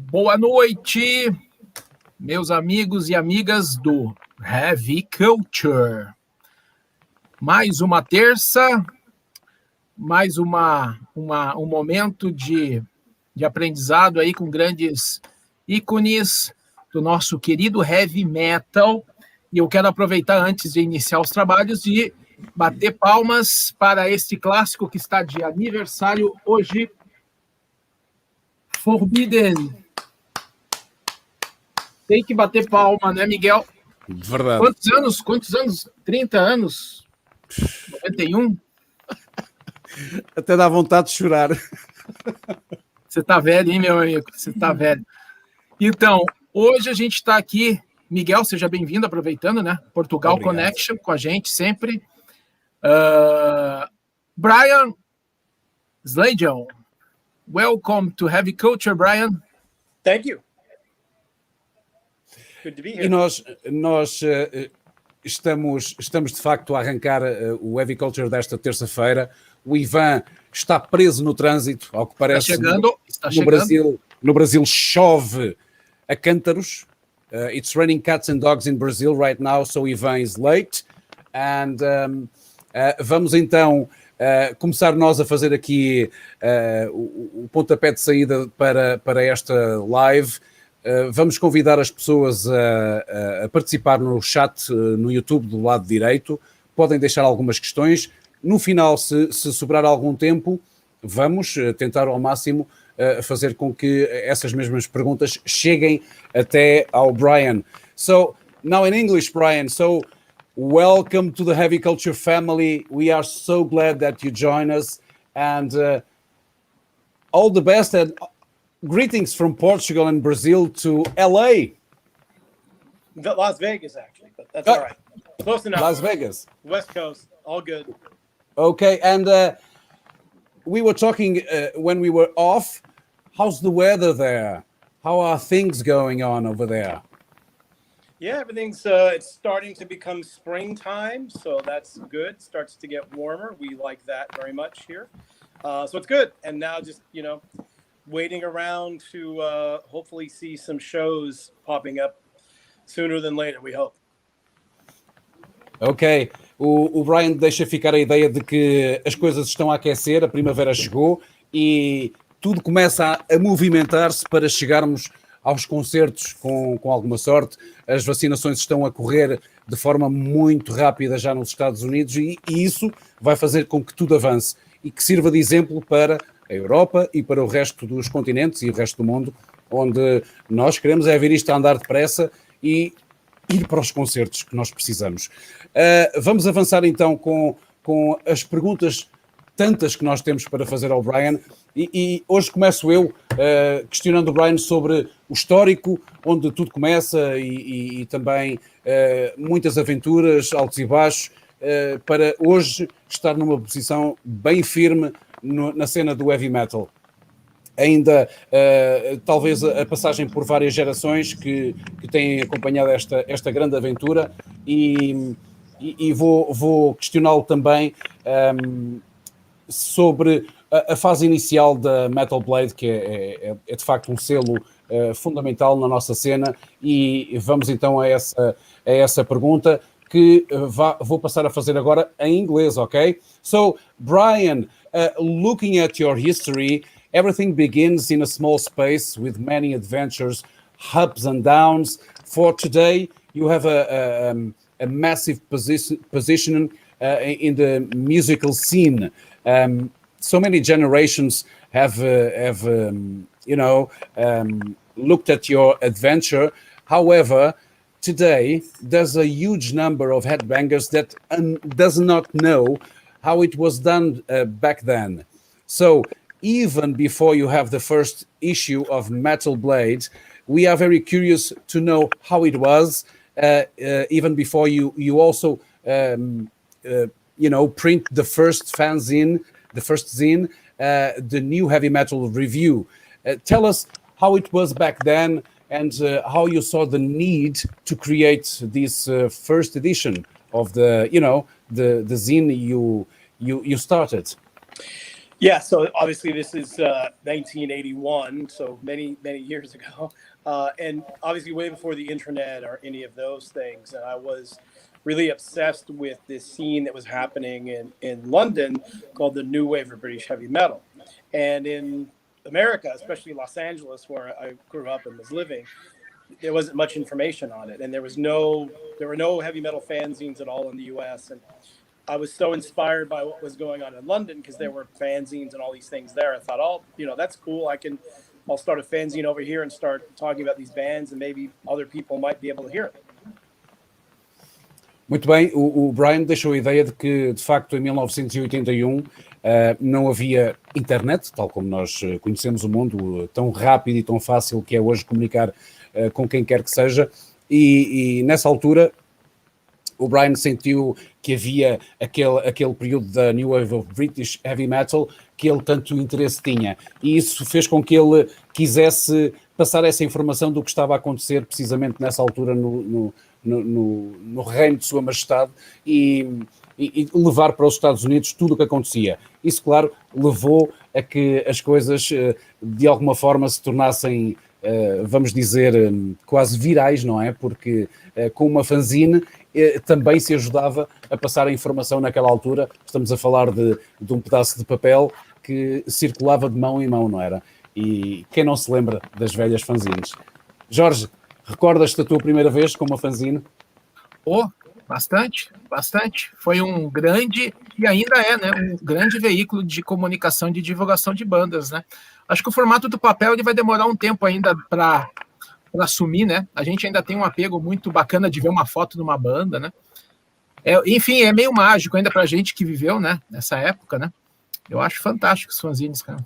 Boa noite, meus amigos e amigas do Heavy Culture. Mais uma terça, mais um momento de aprendizado aí com grandes ícones do nosso querido Heavy Metal. E eu quero aproveitar, antes de iniciar os trabalhos, de bater palmas para este clássico que está de aniversário hoje, Forbidden. Tem que bater palma, né, Miguel? Verdade. Quantos anos? 30 anos? 91? Até dá vontade de chorar. Você tá velho, hein, meu amigo? Você tá velho. Então, hoje a gente está aqui. Miguel, seja bem-vindo, aproveitando, né? Portugal Obrigado. Connection com a gente sempre. Brian Sladion, welcome to Heavy Culture, Brian. Thank you. Good to be here. E nós estamos de facto a arrancar o Heavy Culture desta terça-feira. O Ivan está preso no trânsito, ao que parece. Está chegando. No Brasil chove a cântaros. It's raining cats and dogs in Brazil right now, so Ivan is late. And vamos então começar nós a fazer aqui o pontapé de saída para esta live. Vamos convidar as pessoas a participar no chat no YouTube do lado direito. Podem deixar algumas questões. No final, se sobrar algum tempo, vamos tentar ao máximo fazer com que essas mesmas perguntas cheguem até ao Brian. So, now in English, Brian, so welcome to the Heavy Culture family. We are so glad that you join us, and all the best, and greetings from Portugal and Brazil to LA. Las Vegas, actually, but that's all right. Close enough. Las Vegas. West Coast, all good. Okay, and we were talking when we were off. How's the weather there? How are things going on over there? Yeah, everything's it's starting to become springtime, so that's good. Starts to get warmer. We like that very much here. So it's good. And now just, waiting around to hopefully see some shows popping up sooner than later, we hope. Ok, o Brian deixa ficar a ideia de que as coisas estão a aquecer, a primavera chegou e tudo começa a movimentar-se para chegarmos aos concertos com alguma sorte. As vacinações estão a correr de forma muito rápida já nos Estados Unidos e isso vai fazer com que tudo avance e que sirva de exemplo para a Europa e para o resto dos continentes e o resto do mundo, onde nós queremos é ver isto a andar depressa e ir para os concertos que nós precisamos. Vamos avançar então com as perguntas tantas que nós temos para fazer ao Brian e hoje começo eu questionando o Brian sobre o histórico, onde tudo começa e também muitas aventuras, altos e baixos, para hoje estar numa posição bem firme na cena do heavy metal. Ainda talvez a passagem por várias gerações que têm acompanhado esta grande aventura e vou questioná-lo também sobre a fase inicial da Metal Blade, que é de facto um selo fundamental na nossa cena, e vamos então a essa pergunta que vou passar a fazer agora em inglês, ok? So, Brian, looking at your history, everything begins in a small space with many adventures, ups and downs. For today, you have a massive position in the musical scene. So many generations have looked at your adventure. However, today there's a huge number of headbangers that does not know how it was done back then. So even before you have the first issue of Metal Blade, we are very curious to know how it was, even before you also print the first fanzine, the first zine, the New Heavy Metal Review. Tell us how it was back then and how you saw the need to create this first edition of the zine you started. Yeah, so obviously this is 1981, so many years ago, and obviously way before the internet or any of those things. And I was really obsessed with this scene that was happening in London called the New Wave of British Heavy Metal. And in America, especially Los Angeles, where I grew up and was living, there wasn't much information on it, and there were no heavy metal fanzines at all in the U.S. And I was so inspired by what was going on in London because there were fanzines and all these things there. I thought, oh, that's cool. I'll start a fanzine over here and start talking about these bands, and maybe other people might be able to hear it. Muito bem, o Brian deixou a ideia de que, de facto, em 1981 não havia internet, tal como nós conhecemos o mundo, tão rápido e tão fácil que é hoje comunicar com quem quer que seja, e nessa altura o Brian sentiu que havia aquele período da New Wave of British Heavy Metal que ele tanto interesse tinha, e isso fez com que ele quisesse passar essa informação do que estava a acontecer precisamente nessa altura no reino de Sua Majestade e levar para os Estados Unidos tudo o que acontecia. Isso, claro, levou a que as coisas de alguma forma se tornassem, vamos dizer, quase virais, não é? Porque com uma fanzine também se ajudava a passar a informação naquela altura. Estamos a falar de um pedaço de papel que circulava de mão em mão, não era? E quem não se lembra das velhas fanzines? Jorge, recordas-te da tua primeira vez com uma fanzine? Oh, bastante. Foi um grande, e ainda é, né, um grande veículo de comunicação e de divulgação de bandas, né? Acho que o formato do papel ele vai demorar um tempo ainda para assumir, né? A gente ainda tem um apego muito bacana de ver uma foto de uma banda, né? Enfim, é meio mágico ainda para a gente que viveu, né, nessa época, né? Eu acho fantástico os fanzines, cara.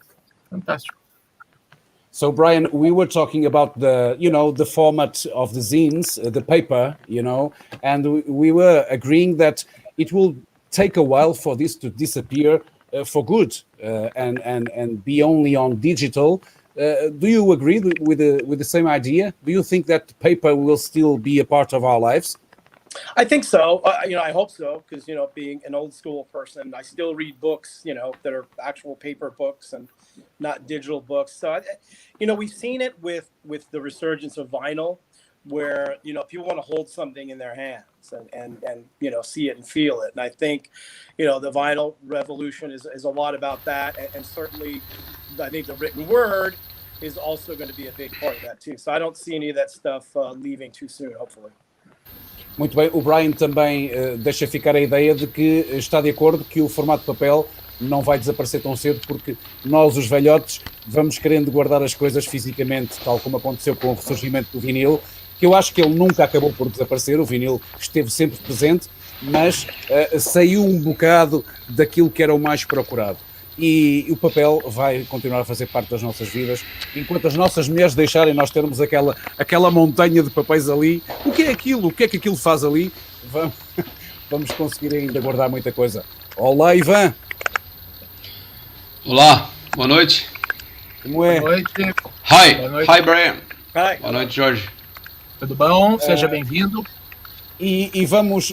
Fantástico. So, Brian, we were talking about the format of the zines, the paper, and we were agreeing that it will take a while for this to disappear for good and be only on digital. Do you agree with the same idea? Do you think that paper will still be a part of our lives? I think so. I hope so, because being an old school person, I still read books, that are actual paper books and not digital books. So, we've seen it with the resurgence of vinyl, where people want to hold something in their hands and see it and feel it. And I think the vinyl revolution is a lot about that, and certainly I think the written word is also going to be a big part of that too. So I don't see any of that stuff leaving too soon, hopefully. Muito bem, o Brian também deixa ficar a ideia de que está de acordo que o formato de papel não vai desaparecer tão cedo, porque nós, os velhotes, vamos querendo guardar as coisas fisicamente, tal como aconteceu com o ressurgimento do vinil, que eu acho que ele nunca acabou por desaparecer, o vinil esteve sempre presente, mas saiu um bocado daquilo que era o mais procurado. E o papel vai continuar a fazer parte das nossas vidas, enquanto as nossas mulheres deixarem nós termos aquela montanha de papéis ali. O que é aquilo? O que é que aquilo faz ali? Vamos conseguir ainda guardar muita coisa. Olá, Ivan! Olá, boa noite. Como é? Boa noite. Hi, Brian. Hi. Boa noite, Jorge. Tudo bom? Seja bem-vindo. E vamos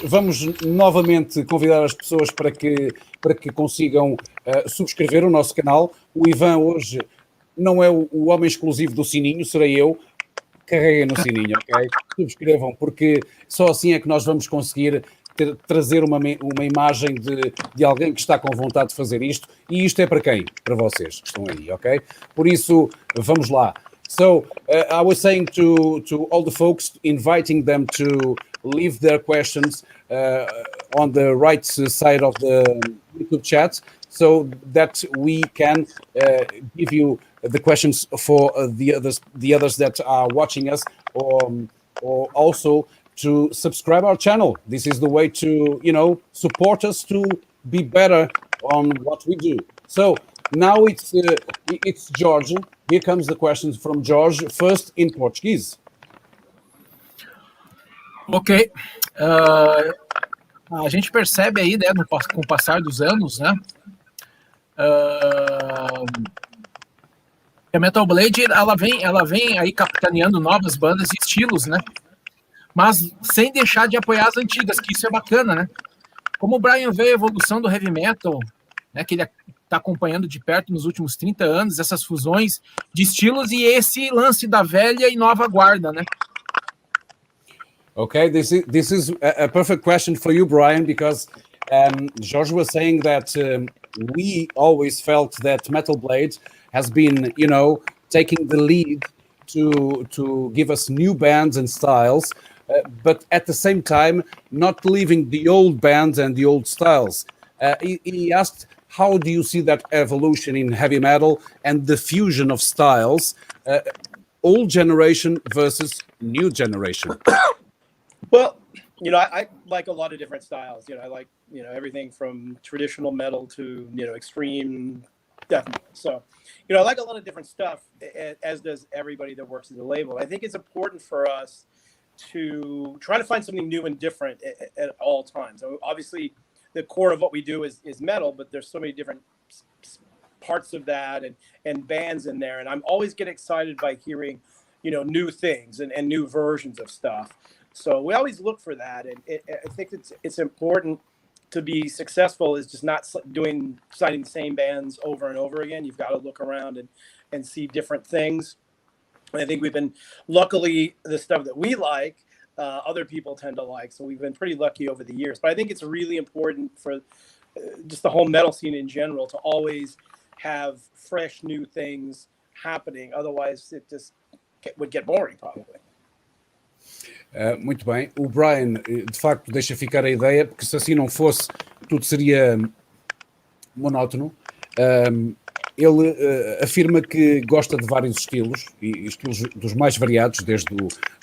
novamente convidar as pessoas para que consigam subscrever o nosso canal. O Ivan hoje não é o homem exclusivo do sininho, serei eu. Carreguem no sininho, ok? Subscrevam, porque só assim é que nós vamos conseguir trazer uma imagem de alguém que está com vontade de fazer isto. E isto é para quem? Para vocês que estão aí, ok? Por isso, vamos lá. So, I was saying to all the folks, inviting them to leave their questions on the right side of the YouTube chat, so that we can give you the questions for the others that are watching us, or also to subscribe our channel. This is the way to support us to be better on what we do. So now it's George. Here comes the questions from George, first in Portuguese. Ok. A gente percebe aí, né, com o passar dos anos, né, a Metal Blade, ela vem aí capitaneando novas bandas e estilos, né, mas sem deixar de apoiar as antigas, que isso é bacana, né. Como o Brian vê a evolução do heavy metal, né, que ele está acompanhando de perto nos últimos 30 anos, essas fusões de estilos e esse lance da velha e nova guarda, né? Okay, this is a perfect question for you, Brian, because George was saying that we always felt that Metal Blade has been, taking the lead to give us new bands and styles, but at the same time, not leaving the old bands and the old styles. He asked, how do you see that evolution in heavy metal and the fusion of styles, old generation versus new generation? Well, I like a lot of different styles. I like, everything from traditional metal to, extreme death metal. So, I like a lot of different stuff, as does everybody that works at the label. I think it's important for us to try to find something new and different at all times. So obviously, the core of what we do is metal, but there's so many different parts of that and bands in there. And I'm always get excited by hearing, new things and new versions of stuff. So we always look for that, and I think it's important to be successful is just not signing the same bands over and over again. You've got to look around and see different things. And I think we've been, luckily, the stuff that we like, other people tend to like. So we've been pretty lucky over the years. But I think it's really important for just the whole metal scene in general to always have fresh new things happening. Otherwise, it just would get boring, probably. Muito bem. O Brian, de facto, deixa ficar a ideia, porque se assim não fosse, tudo seria monótono. Ele afirma que gosta de vários estilos, e estilos dos mais variados, desde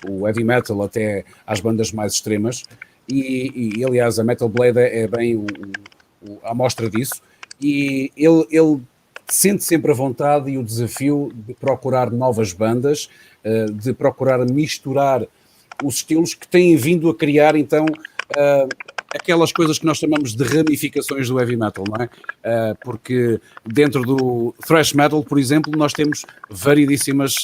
o heavy metal até às bandas mais extremas, e aliás, a Metal Blade é bem a amostra disso, e ele sente sempre a vontade e o desafio de procurar novas bandas, de procurar misturar os estilos que têm vindo a criar, então, aquelas coisas que nós chamamos de ramificações do heavy metal, não é? Porque dentro do thrash metal, por exemplo, nós temos variedíssimas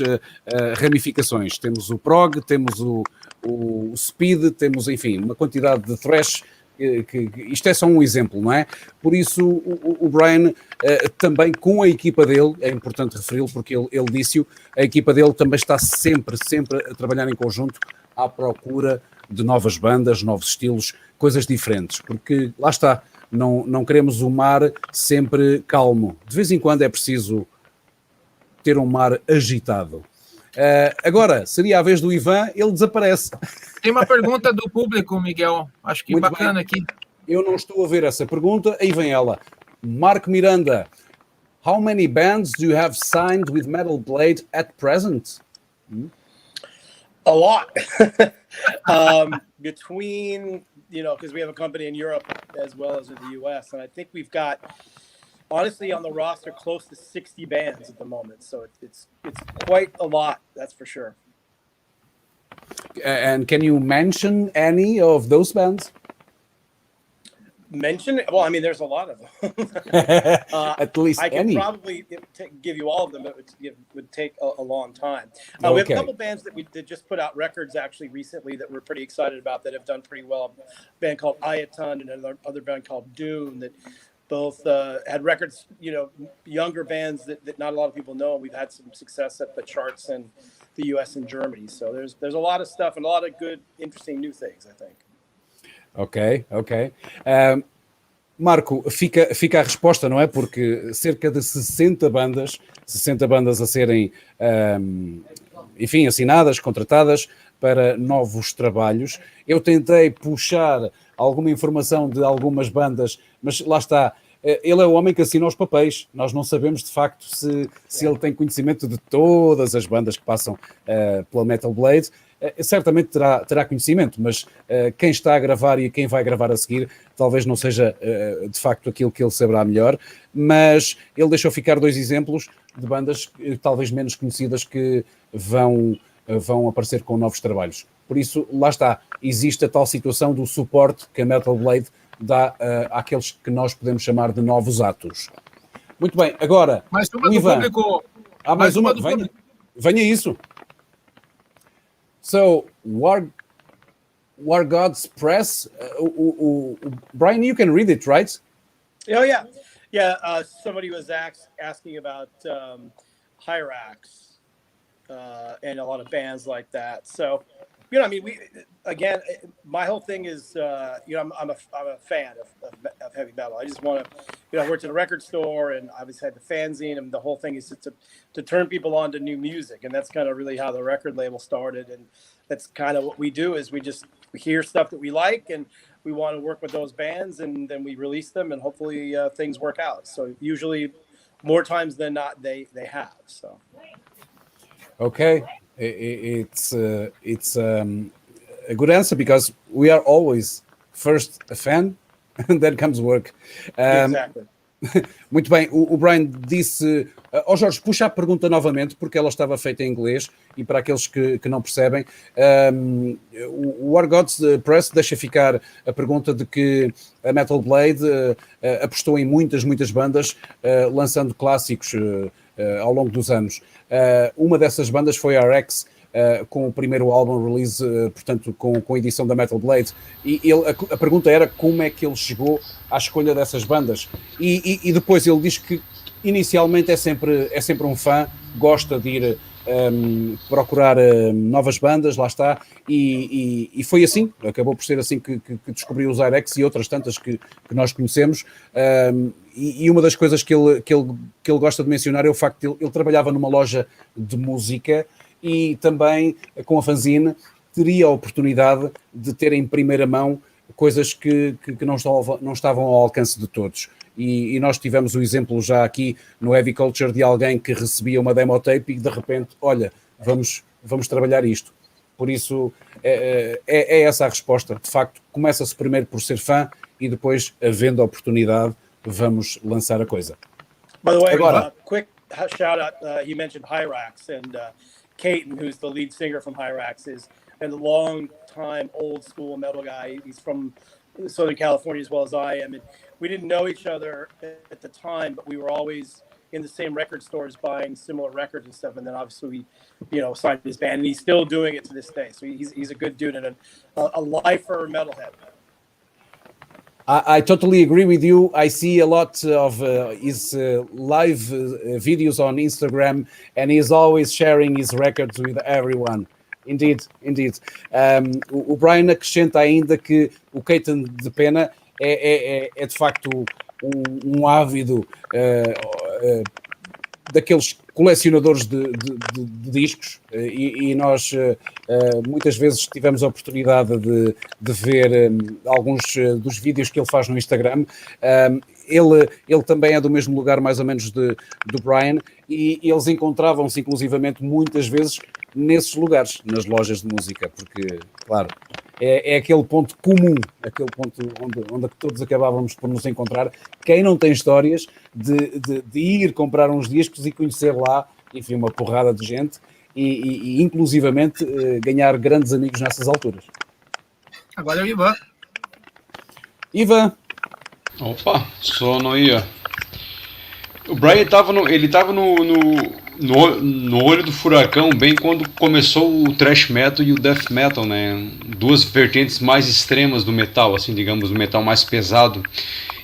ramificações. Temos o prog, temos o speed, temos, enfim, uma quantidade de thrash, que isto é só um exemplo, não é? Por isso, o Brian também com a equipa dele, é importante referi-lo porque ele disse-o, a equipa dele também está sempre a trabalhar em conjunto à procura de novas bandas, novos estilos, coisas diferentes, porque lá está, não queremos o mar sempre calmo. De vez em quando é preciso ter um mar agitado. Agora, seria a vez do Ivan, ele desaparece. Tem uma pergunta do público, Miguel. Acho que Muito bacana bem. aqui. Eu não estou a ver essa pergunta, aí vem ela. Marco Miranda, how many bands do you have signed with Metal Blade at present? A lot. Between, because we have a company in Europe as well as in the US, and I think we've got, honestly, on the roster close to 60 bands at the moment. So it's quite a lot, that's for sure. And can you mention any of those bands? Mention it? Well, I mean, there's a lot of them. At least I any. could probably give you all of them. It would take a long time. We have a couple bands that just put out records actually recently that we're pretty excited about that have done pretty well. A band called Ayaton and another band called Dune that both had records, younger bands that not a lot of people know. We've had some success at the charts in the US and Germany. So there's a lot of stuff and a lot of good, interesting new things, I think. Ok. Marco, fica a resposta, não é? Porque cerca de 60 bandas a serem, enfim, assinadas, contratadas para novos trabalhos. Eu tentei puxar alguma informação de algumas bandas, mas lá está, ele é o homem que assina os papéis. Nós não sabemos, de facto, se ele tem conhecimento de todas as bandas que passam pela Metal Blade. Certamente terá conhecimento, mas quem está a gravar e quem vai gravar a seguir talvez não seja de facto aquilo que ele saberá melhor, mas ele deixou ficar 2 exemplos de bandas talvez menos conhecidas que vão aparecer com novos trabalhos. Por isso, lá está, existe a tal situação do suporte que a Metal Blade dá àqueles que nós podemos chamar de novos atos. Muito bem, agora Mais uma o do Ivan. público. Mais uma, do venha isso. So, War Gods Press, Brian, you can read it, right? Oh, yeah. Yeah, somebody was asking about Hyrax and a lot of bands like that. So, you know, I mean, my whole thing is, you know, I'm a fan of heavy metal. I just want to, you know, I worked at a record store and I was had the fanzine, and the whole thing is to turn people on to new music. And that's kind of really how the record label started. And that's kind of what we do is we hear stuff that we like and we want to work with those bands, and then we release them, and hopefully things work out. So usually more times than not, they have, so. Okay, it's a good answer because we are always first a fan and then comes work. Exactly. Muito bem, o Brian disse... Jorge, puxa a pergunta novamente, porque ela estava feita em inglês, e para aqueles que não percebem, o War Gods Press deixa ficar a pergunta de que a Metal Blade apostou em muitas bandas, lançando clássicos ao longo dos anos. Uma dessas bandas foi a RX, com o primeiro álbum release, portanto, com a edição da Metal Blade, e a pergunta era como é que ele chegou à escolha dessas bandas, e depois ele diz que inicialmente é sempre um fã, gosta de ir procurar novas bandas, lá está, e foi assim, acabou por ser assim que descobriu os RX e outras tantas que nós conhecemos, e uma das coisas que ele gosta de mencionar é o facto de ele trabalhava numa loja de música, e também com a fanzine teria a oportunidade de ter em primeira mão coisas que não estavam ao alcance de todos. E nós tivemos o exemplo já aqui no Heavy Culture de alguém que recebia uma demo tape e de repente, olha, vamos trabalhar isto. Por isso é essa a resposta. De facto, começa-se primeiro por ser fã e depois, havendo a oportunidade, vamos lançar a coisa. By the way, agora, quick shout out, you mentioned Hyrax, and Caton, who's the lead singer from Hyrax, is a long time old school metal guy. He's from Southern California as well as I am, and we didn't know each other at the time, but we were always in the same record stores buying similar records and stuff. And then obviously we, you know, signed his band, and he's still doing it to this day. So he's a good dude and a lifer metalhead. I totally agree with you. I see a lot of his live videos on Instagram, and he's always sharing his records with everyone. Indeed. O Brian acrescenta ainda que o Caton de Pena é de facto um ávido daqueles colecionadores de discos, e nós muitas vezes tivemos a oportunidade de ver alguns dos vídeos que ele faz no Instagram. Ele também é do mesmo lugar mais ou menos do Brian, e eles encontravam-se inclusivamente muitas vezes nesses lugares, nas lojas de música, porque, claro, é aquele ponto comum, aquele ponto onde todos acabávamos por nos encontrar. Quem não tem histórias de ir comprar uns discos e conhecer lá, enfim, uma porrada de gente, e inclusivamente ganhar grandes amigos nessas alturas. Agora é o Ivan. Ivan. Opa, sono aí, ó. O Brian estava no olho do furacão bem quando começou o thrash metal e o death metal, né? Duas vertentes mais extremas do metal, assim, digamos, do metal mais pesado.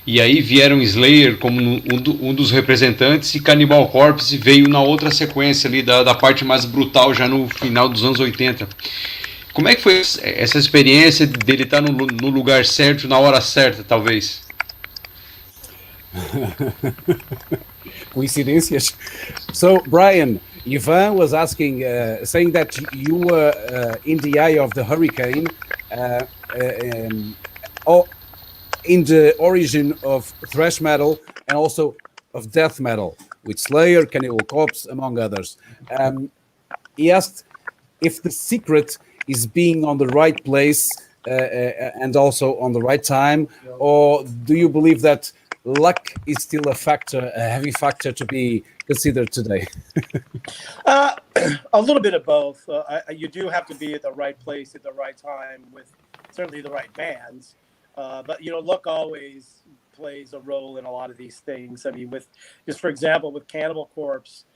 E aí vieram Slayer como um dos representantes, e Cannibal Corpse veio na outra sequência ali da parte mais brutal, já no final dos anos 80. Como é que foi essa experiência dele estar no lugar certo, na hora certa, talvez? Coincidências. So, Brian, Ivan was asking, saying that you were in the eye of the hurricane, in the origin of thrash metal and also of death metal, with Slayer, Cannibal Corpse, among others. He asked if the secret is being on the right place and also on the right time, or do you believe that luck is still a heavy factor to be considered today? A little bit of both. You do have to be at the right place at the right time with certainly the right bands. But, you know, luck always plays a role in a lot of these things. I mean, for example, with Cannibal Corpse,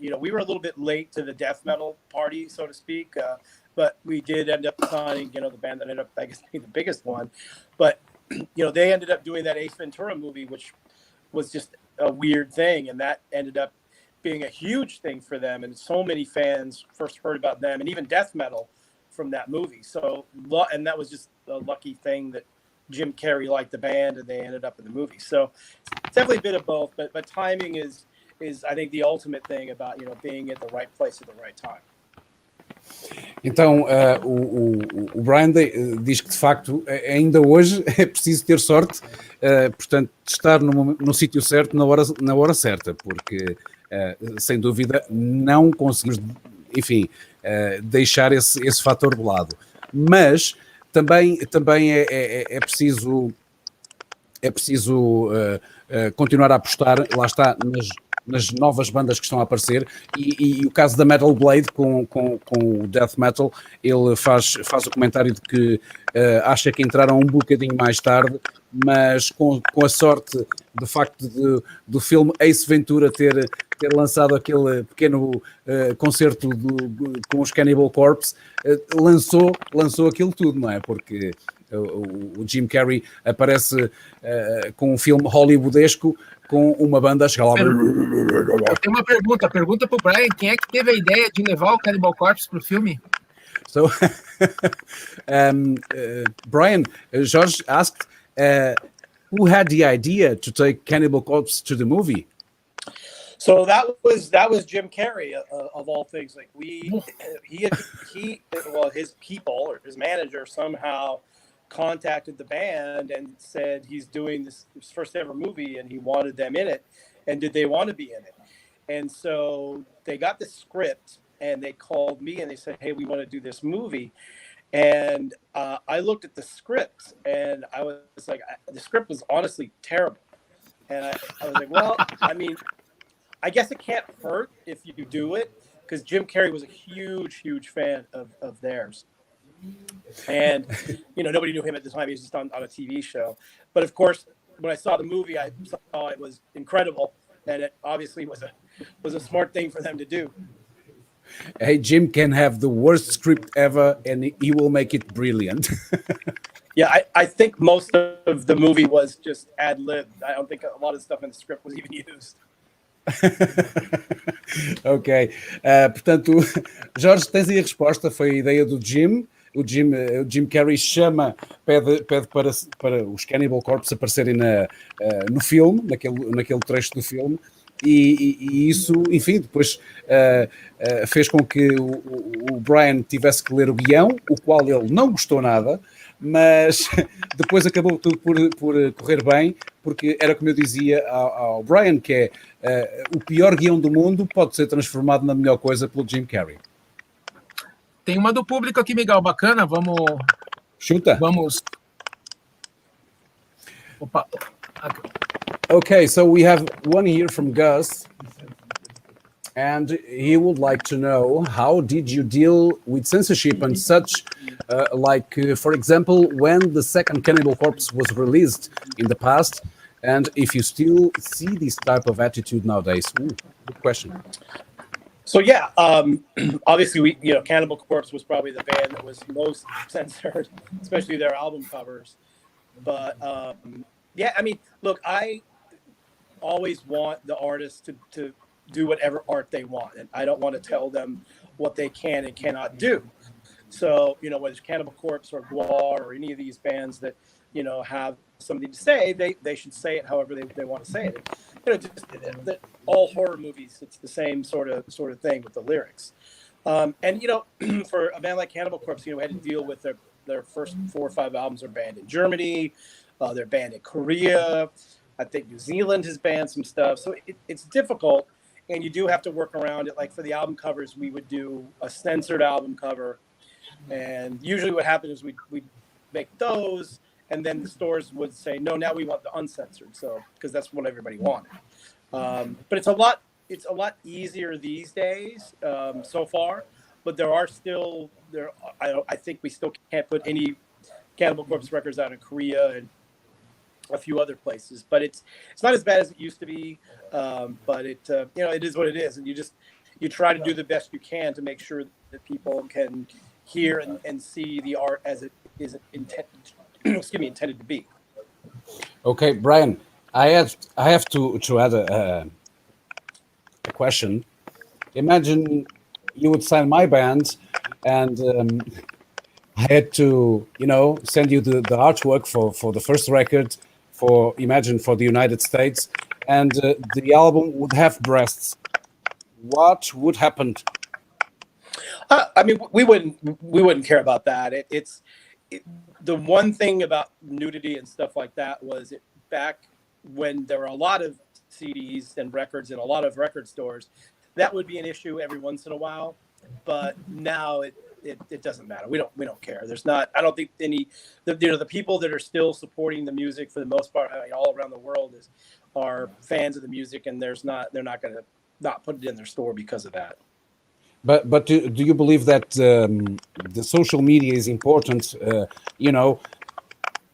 you know, we were a little bit late to the death metal party, so to speak. But we did end up signing, you know, the band that ended up, I guess, being the biggest one. But you know, they ended up doing that Ace Ventura movie, which was just a weird thing, and that ended up being a huge thing for them, and so many fans first heard about them and even death metal from that movie. So, and that was just a lucky thing that Jim Carrey liked the band and they ended up in the movie. So it's definitely a bit of both, but timing is I think the ultimate thing about, you know, being at the right place at the right time. Então, o Brian diz que de facto ainda hoje é preciso ter sorte, portanto, de estar no sítio certo na hora certa, porque sem dúvida não conseguimos, enfim, deixar esse fator de lado. Mas também é preciso continuar a apostar, lá está, nas novas bandas que estão a aparecer, e o caso da Metal Blade com o Death Metal, ele faz o comentário de que acha que entraram um bocadinho mais tarde, mas com a sorte do facto do filme Ace Ventura ter lançado aquele pequeno concerto com os Cannibal Corpse, lançou aquilo tudo, não é? Porque o Jim Carrey aparece com um filme hollywoodesco com uma banda a chegar lá. Eu tenho uma pergunta para o Brian: quem é que teve a ideia de levar o Cannibal Corpse para o filme? So, Brian, George asked, who had the idea to take Cannibal Corpse to the movie? So that was Jim Carrey, of all things. Like his people or his manager somehow contacted the band and said he's doing his first ever movie and he wanted them in it, and did they want to be in it? And so they got the script and they called me and they said, hey, we want to do this movie. And I looked at the script and I was like, the script was honestly terrible. And I was like, well, I mean, I guess it can't hurt if you do it, because Jim Carrey was a huge fan of theirs. And, you know, nobody knew him at the time. He was just on a TV show. But of course, when I saw the movie, I saw it was incredible. And it obviously was a smart thing for them to do. Hey, Jim can have the worst script ever and he will make it brilliant. Yeah, I think most of the movie was just ad-libbed. I don't think a lot of stuff in the script was even used. Ok, portanto, Jorge, tens aí a resposta. Foi a ideia do Jim. O Jim Carrey pede para os Cannibal Corpse aparecerem no filme, naquele trecho do filme, e isso, enfim, depois fez com que o Brian tivesse que ler o guião, o qual ele não gostou nada, mas depois acabou tudo por correr bem, porque era como eu dizia ao Brian, que é o pior guião do mundo pode ser transformado na melhor coisa pelo Jim Carrey. Tem uma do público aqui, Miguel, bacana, vamos... Chuta. Vamos... Opa. Okay, so we have one here from Gus, and he would like to know, how did you deal with censorship and such, for example, when the second Cannibal Corpse was released in the past, and if you still see this type of attitude nowadays? Ooh, good question. So yeah, obviously Cannibal Corpse was probably the band that was most censored, especially their album covers. But yeah, I mean, look, I always want the artists to do whatever art they want, and I don't want to tell them what they can and cannot do. So, whether it's Cannibal Corpse or Gwar or any of these bands that, have something to say, they should say it however they want to say it. All horror movies, it's the same sort of thing with the lyrics. And, for a band like Cannibal Corpse, we had to deal with their first 4 or 5 albums are banned in Germany. They're banned in Korea. I think New Zealand has banned some stuff. So it's difficult, and you do have to work around it. Like for the album covers, we would do a censored album cover. And usually what happened is we'd make those, and then the stores would say, no, now we want the uncensored. So, because that's what everybody wanted. But it's a lot easier these days so far, but I think we still can't put any Cannibal Corpse records out in Korea and a few other places, but it's not as bad as it used to be. But it is what it is, and you try to do the best you can to make sure that people can hear and see the art as it is intended to be. Okay, Brian, I have to add a question. Imagine you would sign my band, and I had to, send you the artwork for the first record for the United States, and the album would have breasts. What would happen? I mean, we wouldn't care about that. The one thing about nudity and stuff like that was back when there were a lot of CDs and records in a lot of record stores, that would be an issue every once in a while. But now it doesn't matter. We don't care. There's not. I don't think the people that are still supporting the music for the most part, all around the world, are fans of the music, and they're not going to not put it in their store because of that. But do you believe that the social media is important?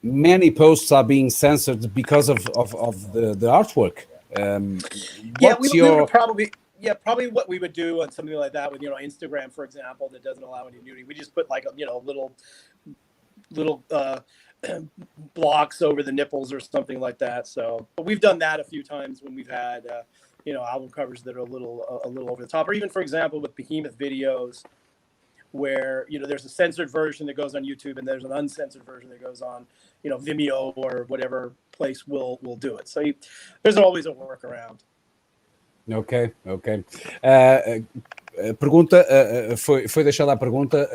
Many posts are being censored because of the artwork. We would probably what we would do on something like that with Instagram, for example, that doesn't allow any nudity. We just put like little blocks over the nipples or something like that. So, but we've done that a few times when we've had album covers that are a little over the top, or even, for example, with Behemoth videos, where there's a censored version that goes on YouTube and there's an uncensored version that goes on Vimeo or whatever place will do it. So there's always a workaround. Ok. Pergunta, foi deixada a pergunta.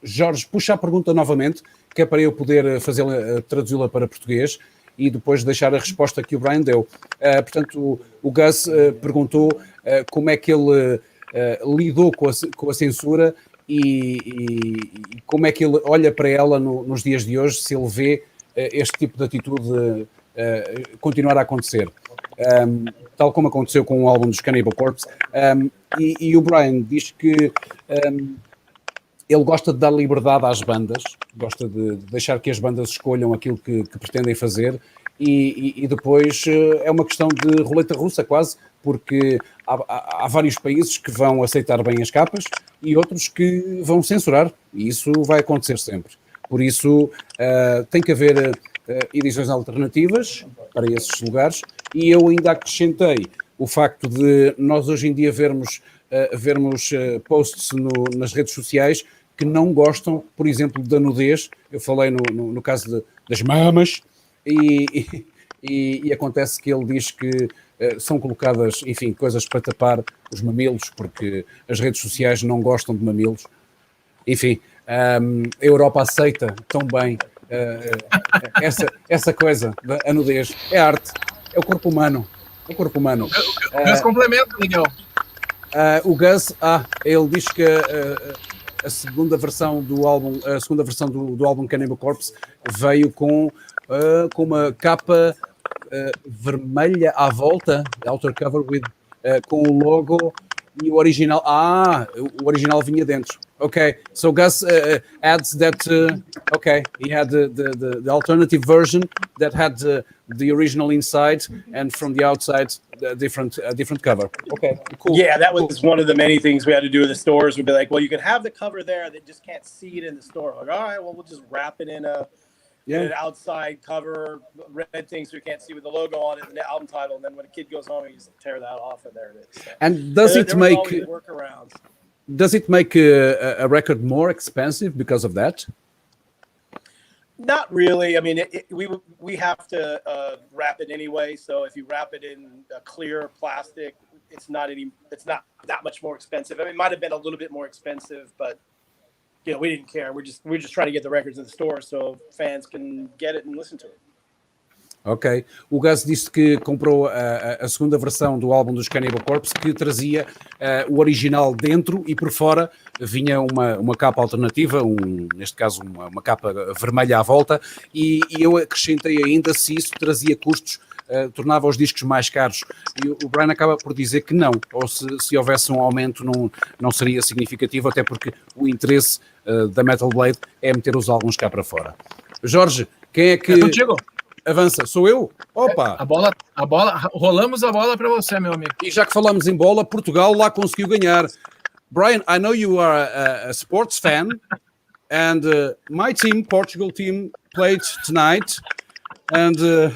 Jorge, puxa a pergunta novamente, que é para eu poder traduzi-la para português e depois deixar a resposta que o Brian deu. Portanto, o Gus perguntou como é que ele lidou com a censura e como é que ele olha para ela nos dias de hoje, se ele vê este tipo de atitude continuar a acontecer. Tal como aconteceu com o álbum dos Cannibal Corpse. E o Brian diz que ele gosta de dar liberdade às bandas, gosta de deixar que as bandas escolham aquilo que pretendem fazer e depois é uma questão de roleta russa quase, porque há vários países que vão aceitar bem as capas e outros que vão censurar, e isso vai acontecer sempre. Por isso tem que haver edições alternativas para esses lugares, e eu ainda acrescentei o facto de nós hoje em dia vermos posts nas redes sociais que não gostam, por exemplo, da nudez. Eu falei no caso das mamas, e acontece que ele diz que são colocadas, enfim, coisas para tapar os mamilos, porque as redes sociais não gostam de mamilos. Enfim, a Europa aceita tão bem essa coisa da nudez. É arte, é o corpo humano. O Gus complementa, Miguel. O Gus, ele diz que a segunda versão do álbum Cannibal Corpse veio com uma capa vermelha à volta, outer cover com o logo e o original. O original vinha dentro. Okay, so Gus adds that. He had the alternative version that had the original inside, and from the outside, a different cover. Okay, cool. Yeah, that was one of the many things we had to do in the stores. We'd be like, well, you can have the cover there, they just can't see it in the store. Like, all right, well, we'll just wrap it in an outside cover, red thing so you can't see with the logo on it and the album title, and then when a kid goes home, you just tear that off, and there it is. So, and does it make workarounds? Does it make a record more expensive because of that? Not really. I mean, we have to wrap it anyway. So if you wrap it in a clear plastic, it's not that much more expensive. I mean, it might have been a little bit more expensive, but we didn't care. We're just trying to get the records in the store so fans can get it and listen to it. Ok. O Gus disse que comprou a segunda versão do álbum dos Cannibal Corpse, que trazia o original dentro e por fora vinha uma capa alternativa, neste caso uma capa vermelha à volta, e eu acrescentei ainda se isso trazia custos, tornava os discos mais caros. E o Brian acaba por dizer que não, ou se houvesse um aumento não seria significativo, até porque o interesse da Metal Blade é meter os álbuns cá para fora. Jorge, quem é que... É contigo. Avança, sou eu? Opa! A bola, rolamos a bola para você, meu amigo. E já que falamos em bola, Portugal lá conseguiu ganhar. Brian, I know you are a sports fan, and my team, Portugal team, played tonight, and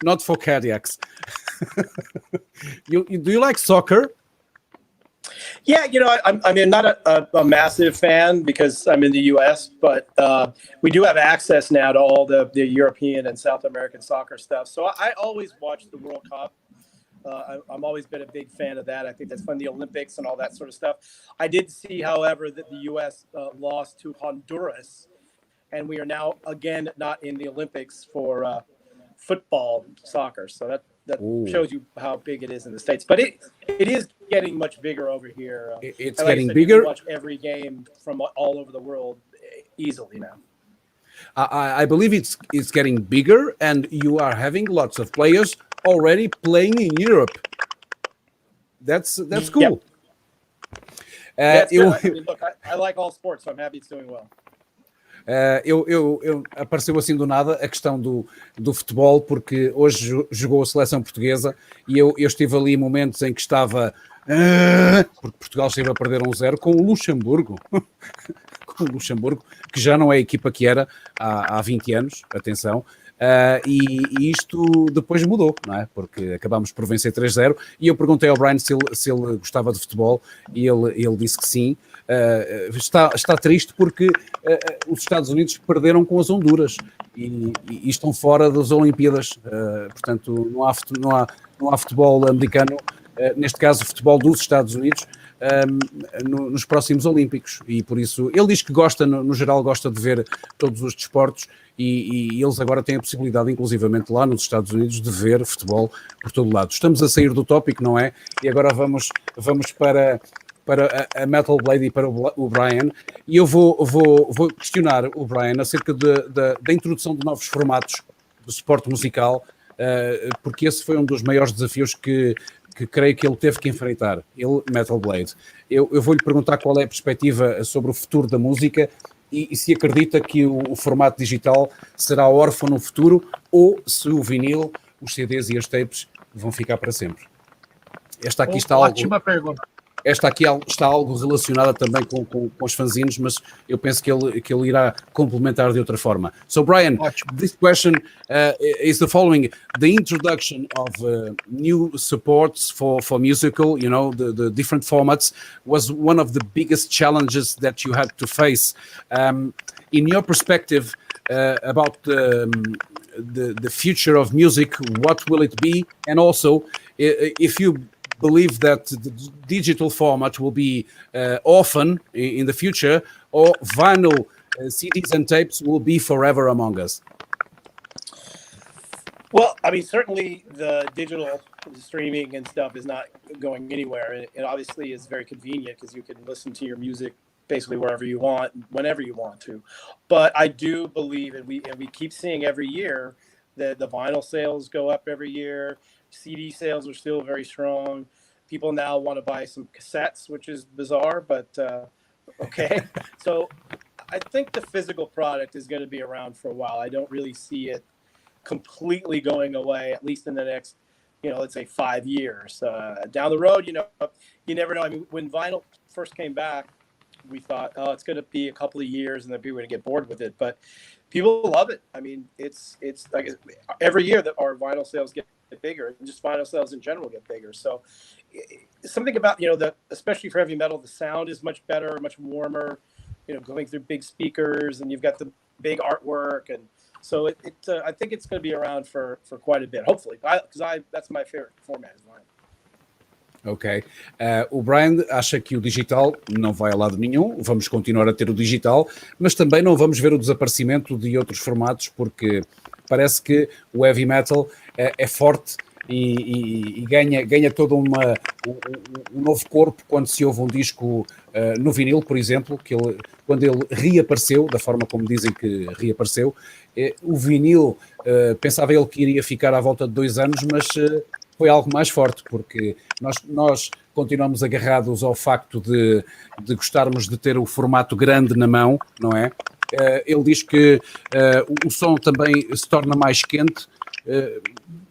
Not for cardiacs. Do you like soccer? Yeah, I mean, not a massive fan because I'm in the U.S., but we do have access now to all the European and South American soccer stuff. So I always watch the World Cup. I've always been a big fan of that. I think that's fun, the Olympics and all that sort of stuff. I did see, however, that the U.S. Lost to Honduras, and we are now again not in the Olympics for football, soccer. So that shows you how big it is in the States. But it is getting much bigger over here. It's like getting I said, bigger. You can watch every game from all over the world easily now. I believe it's getting bigger, and you are having lots of players already playing in Europe. That's cool. Yeah. I mean, look, I like all sports, so I'm happy it's doing well. Apareceu assim do nada a questão do futebol, porque hoje jogou a seleção portuguesa e eu estive ali em momentos em que estava porque Portugal esteve a perder 1-0 com o Luxemburgo com o Luxemburgo, que já não é a equipa que era há 20 anos, atenção. E isto depois mudou, não é? Porque acabámos por vencer 3-0 e eu perguntei ao Brian se ele gostava de futebol e ele disse que sim. Está triste porque os Estados Unidos perderam com as Honduras e estão fora das Olimpíadas, portanto não há futebol americano, neste caso futebol dos Estados Unidos, nos próximos Olímpicos, e por isso ele diz que gosta, no geral gosta de ver todos os desportos e eles agora têm a possibilidade, inclusivamente lá nos Estados Unidos, de ver futebol por todo lado. Estamos a sair do tópico, não é? E agora vamos para a Metal Blade e para o Brian, e eu vou questionar o Brian acerca da introdução de novos formatos do suporte musical, porque esse foi um dos maiores desafios que creio que ele teve que enfrentar, Metal Blade. Eu vou-lhe perguntar qual é a perspectiva sobre o futuro da música e se acredita que o formato digital será órfão no futuro ou se o vinil, os CDs e as tapes vão ficar para sempre. Esta aqui está ótima pergunta. Esta aqui está algo relacionada também com os fanzines, mas eu penso que ele irá complementar de outra forma. So, Brian, this question is the following. The introduction of new supports for musical, the different formats, was one of the biggest challenges that you had to face. In your perspective about the future of music, what will it be? And also, if you believe that the digital format will be often in the future, or vinyl CDs and tapes will be forever among us? Well, I mean, certainly the digital streaming and stuff is not going anywhere. It obviously is very convenient because you can listen to your music basically wherever you want, whenever you want to. But I do believe, and we keep seeing every year, that the vinyl sales go up every year. CD sales are still very strong. People now want to buy some cassettes, which is bizarre, but okay. So I think the physical product is going to be around for a while. I don't really see it completely going away, at least in the next, let's say 5 years. Down the road, you never know. I mean, when vinyl first came back, we thought, oh, it's going to be a couple of years and then people are going to get bored with it. But people love it. I mean, it's like every year that our vinyl sales get bigger, and just vinyl sales in general get bigger. So something about, especially for heavy metal, the sound is much better, much warmer, going through big speakers, and you've got the big artwork. And so I think it's going to be around for quite a bit, hopefully, because that's my favorite format is vinyl. Ok. O Brian acha que o digital não vai a lado nenhum, vamos continuar a ter o digital, mas também não vamos ver o desaparecimento de outros formatos, porque parece que o heavy metal é forte e ganha todo um novo corpo quando se ouve um disco no vinil, por exemplo, quando ele reapareceu, da forma como dizem que reapareceu. O vinil, pensava ele que iria ficar à volta de 2 anos, mas foi algo mais forte, porque nós continuamos agarrados ao facto de gostarmos de ter o formato grande na mão, não é? Ele diz que o som também se torna mais quente.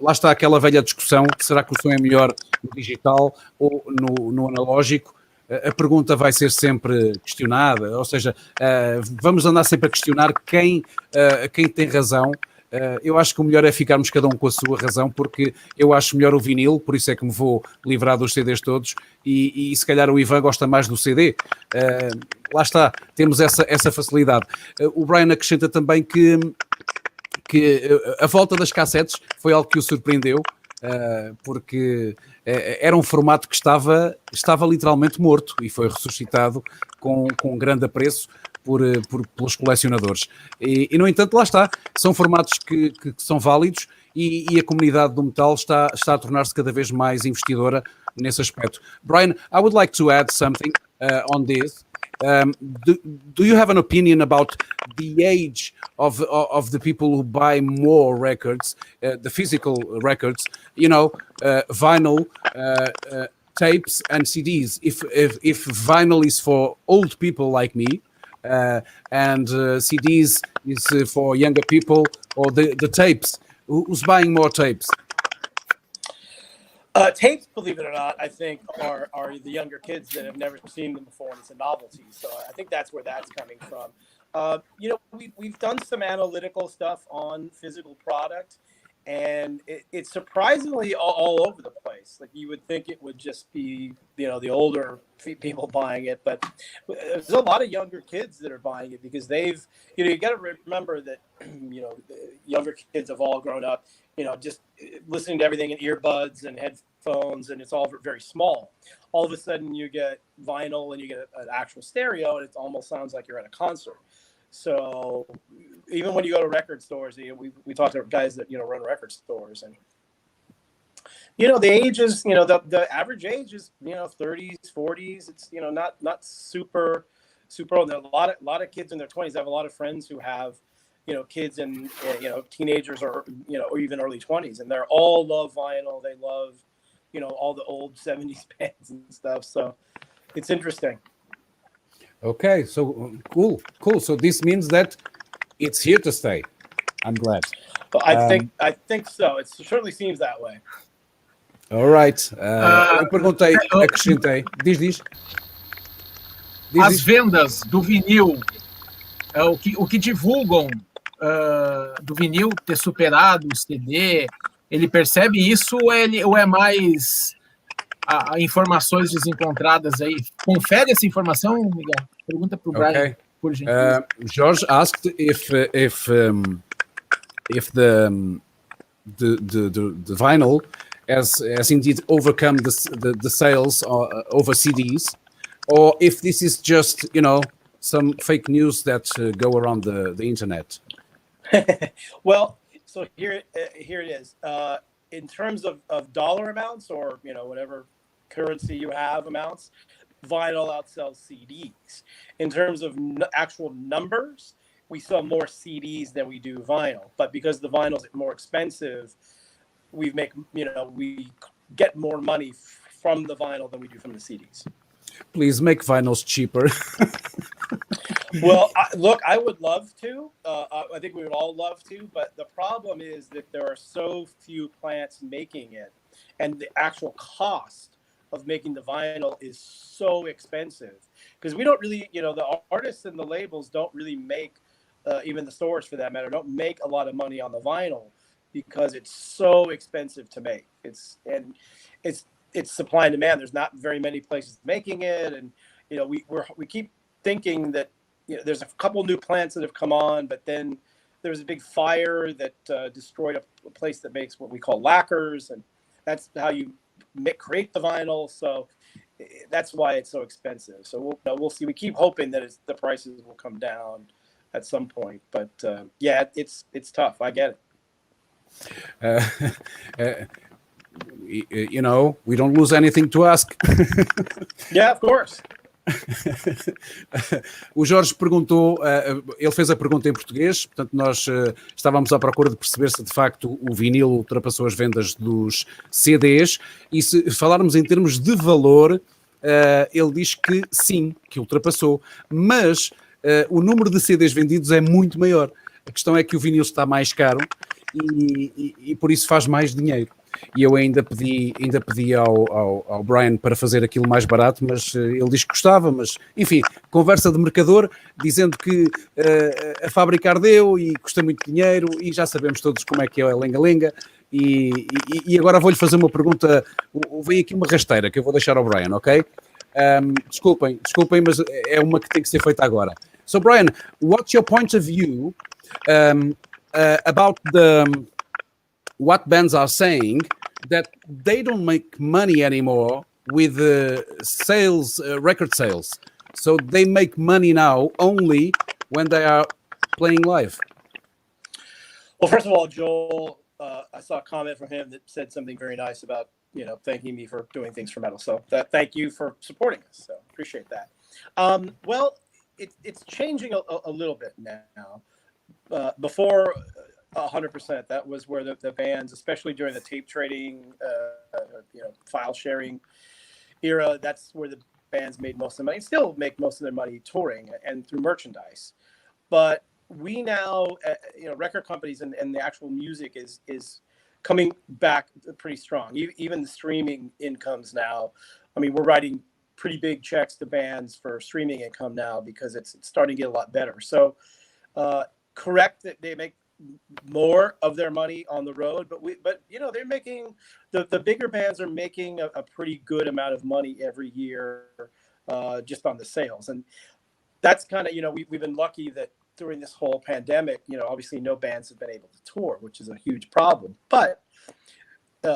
Lá está aquela velha discussão, que será que o som é melhor no digital ou no analógico? A pergunta vai ser sempre questionada, ou seja, vamos andar sempre a questionar quem tem razão. Eu acho que o melhor é ficarmos cada um com a sua razão, porque eu acho melhor o vinil, por isso é que me vou livrar dos CDs todos, e se calhar o Ivan gosta mais do CD. Lá está, temos essa facilidade. O Brian acrescenta também que a volta das cassetes foi algo que o surpreendeu, porque era um formato que estava literalmente morto e foi ressuscitado com grande apreço pelos colecionadores. E, no entanto, lá está, são formatos que são válidos e a comunidade do metal está a tornar-se cada vez mais investidora nesse aspecto. Brian, I would like to add something on this. Do you have an opinion about the age of the people who buy more records, the physical records, vinyl, tapes and CDs? If vinyl is for old people like me, and CDs is for younger people, or the tapes, who's buying more tapes? Tapes, believe it or not, I think are the younger kids that have never seen them before, and it's a novelty. So I think that's where that's coming from. We've done some analytical stuff on physical product, and it's surprisingly all over the place. Like you would think it would just be, the older people buying it, but there's a lot of younger kids that are buying it because they've, you got to remember that, the younger kids have all grown up, just listening to everything in earbuds and headphones, and it's all very small. All of a sudden you get vinyl and you get an actual stereo, and it almost sounds like you're at a concert. So even when you go to record stores, we talk to guys that, run record stores, and, the age is, the average age is, 30s, 40s. It's, not super old. There are a lot of kids in their 20s. I have a lot of friends who have, kids and, teenagers or even early 20s, and they're all love vinyl. They love, all the old 70s bands and stuff. So it's interesting. Okay, so cool. So this means that it's here to stay. I'm glad. But I think so. It certainly seems that way. All right. Eu perguntei, acrescentei. Diz. As vendas do vinil, o que divulgam do vinil ter superado o CD, ele percebe isso ou é mais informações desencontradas aí? Confere essa informação, Miguel? Pergunta para o Brian. Okay. Por gentileza. George asked if the vinyl has indeed overcome the sales over CDs, or if this is just some fake news that go around the internet. Well, so here it is. In terms of dollar amounts, or whatever currency you have amounts, vinyl outsells CDs. In terms of actual numbers, we sell more CDs than we do vinyl. But because the vinyl is more expensive, we get more money from the vinyl than we do from the CDs. Please make vinyls cheaper. Well, I would love to. I think we would all love to. But the problem is that there are so few plants making it, and the actual cost of making the vinyl is so expensive because we don't really, the artists and the labels don't really make, even the stores for that matter, don't make a lot of money on the vinyl because it's so expensive to make. It's supply and demand. There's not very many places making it, and we keep thinking that there's a couple new plants that have come on, but then there was a big fire that destroyed a place that makes what we call lacquers, and that's how you create the vinyl. So that's why it's so expensive. So we'll see. We keep hoping that the prices will come down at some point, but yeah, it's tough. I get it. We don't lose anything to ask. Yeah, of course. O Jorge perguntou, ele fez a pergunta em português, portanto nós estávamos à procura de perceber se de facto o vinil ultrapassou as vendas dos CDs, e se falarmos em termos de valor, ele diz que sim, que ultrapassou, mas o número de CDs vendidos é muito maior. A questão é que o vinil está mais caro e por isso faz mais dinheiro. e eu ainda pedi ao Brian para fazer aquilo mais barato, mas ele diz que gostava, mas enfim, conversa de mercador, dizendo que a fábrica ardeu e custa muito dinheiro e já sabemos todos como é que é a lenga-lenga. E agora vou-lhe fazer uma pergunta, veio aqui uma rasteira que eu vou deixar ao Brian, ok? Desculpem, mas é uma que tem que ser feita agora. So Brian, what's your point of view about what bands are saying that they don't make money anymore with sales, record sales? So they make money now only when they are playing live. Well, first of all, Joel, I saw a comment from him that said something very nice about, thanking me for doing things for metal. So thank you for supporting us. So appreciate that. Well, it's changing a little bit now. Before 100%, that was where the bands, especially during the tape trading, file sharing era, that's where the bands made most of the money. Still make most of their money touring and through merchandise. But we now, record companies and the actual music is coming back pretty strong. Even the streaming incomes now. I mean, we're writing pretty big checks to bands for streaming income now because it's starting to get a lot better. So, correct that they make more of their money on the road, but they're making the bigger bands are making a pretty good amount of money every year just on the sales, and that's kind of we've been lucky that during this whole pandemic, obviously no bands have been able to tour, which is a huge problem. But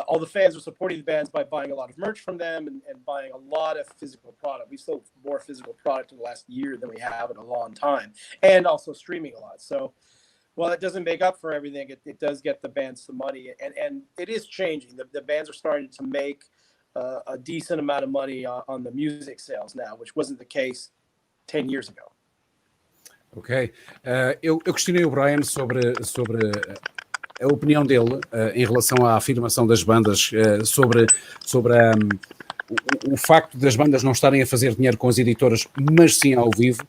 all the fans are supporting the bands by buying a lot of merch from them and buying a lot of physical product. We sold more physical product in the last year than we have in a long time, and also streaming a lot. So, while it doesn't make up for everything, it does get the bands some money, and it is changing. The bands are starting to make a decent amount of money on the music sales now, which wasn't the case 10 years ago. Ok. Eu questionei o Brian sobre a opinião dele em relação à afirmação das bandas, sobre o facto das bandas não estarem a fazer dinheiro com as editoras, mas sim ao vivo.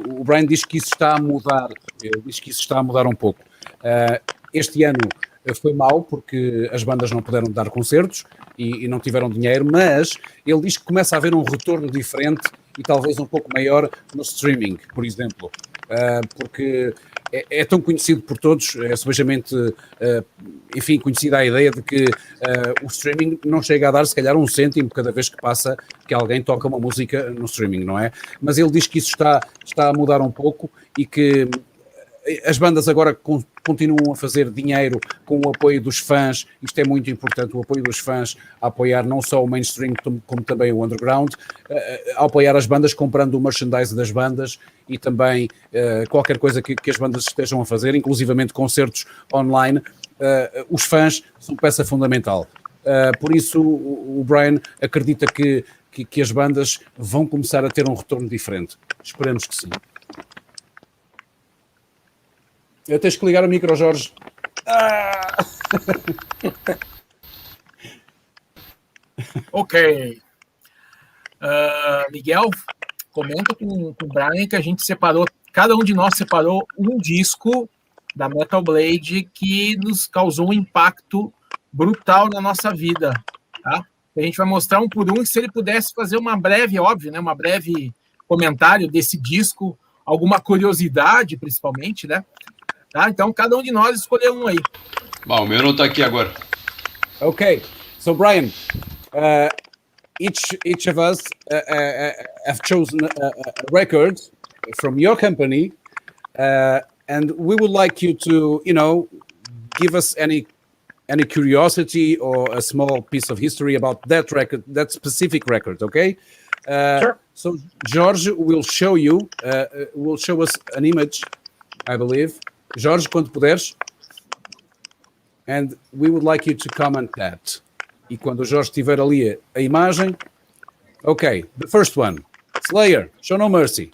O Brian diz que isso está a mudar. Ele diz que isso está a mudar um pouco. Este ano foi mau porque as bandas não puderam dar concertos e não tiveram dinheiro, mas ele diz que começa a haver um retorno diferente e talvez um pouco maior no streaming, por exemplo, porque é tão conhecido por todos, é subejamente, conhecida a ideia de que o streaming não chega a dar se calhar 1 cêntimo cada vez que passa que alguém toca uma música no streaming, não é? Mas ele diz que isso está a mudar um pouco e que as bandas agora continuam a fazer dinheiro com o apoio dos fãs. Isto é muito importante, o apoio dos fãs a apoiar não só o mainstream como também o underground, a apoiar as bandas comprando o merchandise das bandas e também qualquer coisa que as bandas estejam a fazer, inclusivamente concertos online. Os fãs são peça fundamental. Por isso o Brian acredita que as bandas vão começar a ter um retorno diferente. Esperemos que sim. Eu tens que ligar o micro, Jorge. Ok. Miguel, comenta com o Brian que a gente separou, cada um de nós separou um disco da Metal Blade que nos causou um impacto brutal na nossa vida, tá? A gente vai mostrar um por um, e se ele pudesse fazer uma breve comentário desse disco, alguma curiosidade, principalmente, né? Tá? Então, cada um de nós escolheu um aí. Bom, o meu não está aqui agora. Ok. So, Brian, each of us have chosen a record from your company, and we would like you to, give us any curiosity or a small piece of history about that record, that specific record, okay? Sure. So, George will show us an image, I believe. Jorge, quando puderes. And we would like you to comment that. E quando o Jorge tiver ali a imagem. Okay, the first one. Slayer, Show No Mercy.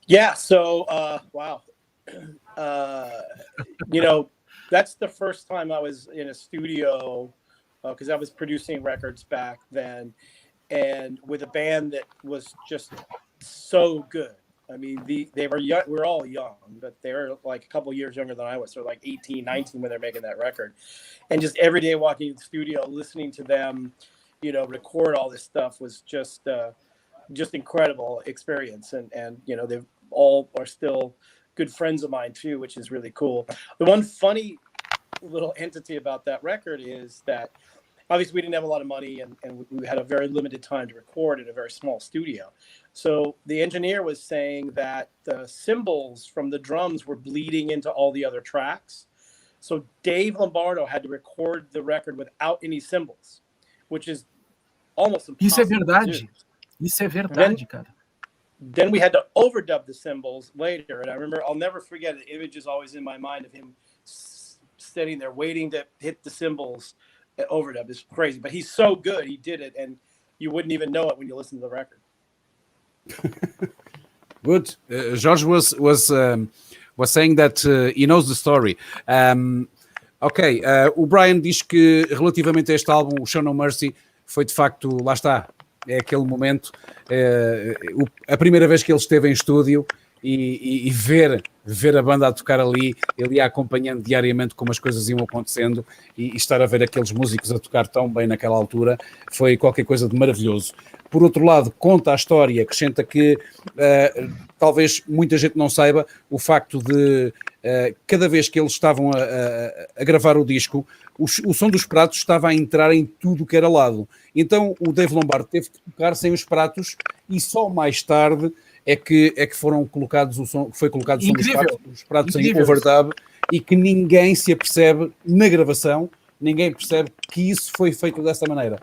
Yeah, so, wow. That's the first time I was in a studio because I was producing records back then and with a band that was just so good. I mean, they were young. We're all young, but they're like a couple years younger than I was. They're like 18, 19 when they're making that record. And just every day walking in the studio, listening to them, record all this stuff was just incredible experience. And they all are still good friends of mine too, which is really cool. The one funny little entity about that record is that obviously we didn't have a lot of money and we had a very limited time to record in a very small studio. So the engineer was saying that the cymbals from the drums were bleeding into all the other tracks. So Dave Lombardo had to record the record without any cymbals, which is almost impossible. Isso é verdade. Isso é verdade, cara. Then we had to overdub the cymbals later. And I remember, I'll never forget, the image is always in my mind of him sitting there waiting to hit the cymbals. Overdub is crazy, but he's so good. He did it, and you wouldn't even know it when you listen to the record. Good. George was saying that he knows the story. Ok, o Brian diz que relativamente a este álbum, o Show No Mercy, foi de facto, lá está, é aquele momento, a primeira vez que ele esteve em estúdio e ver a banda a tocar ali, ele ia acompanhando diariamente como as coisas iam acontecendo e estar a ver aqueles músicos a tocar tão bem naquela altura foi qualquer coisa de maravilhoso. Por outro lado, conta a história, acrescenta que talvez muita gente não saiba o facto de cada vez que eles estavam a gravar o disco, o som dos pratos estava a entrar em tudo que era lado. Então o Dave Lombardo teve que tocar sem os pratos e só mais tarde é que foram colocados foi colocado o som dos pratos em overdub e que ninguém se apercebe na gravação, ninguém percebe que isso foi feito dessa maneira.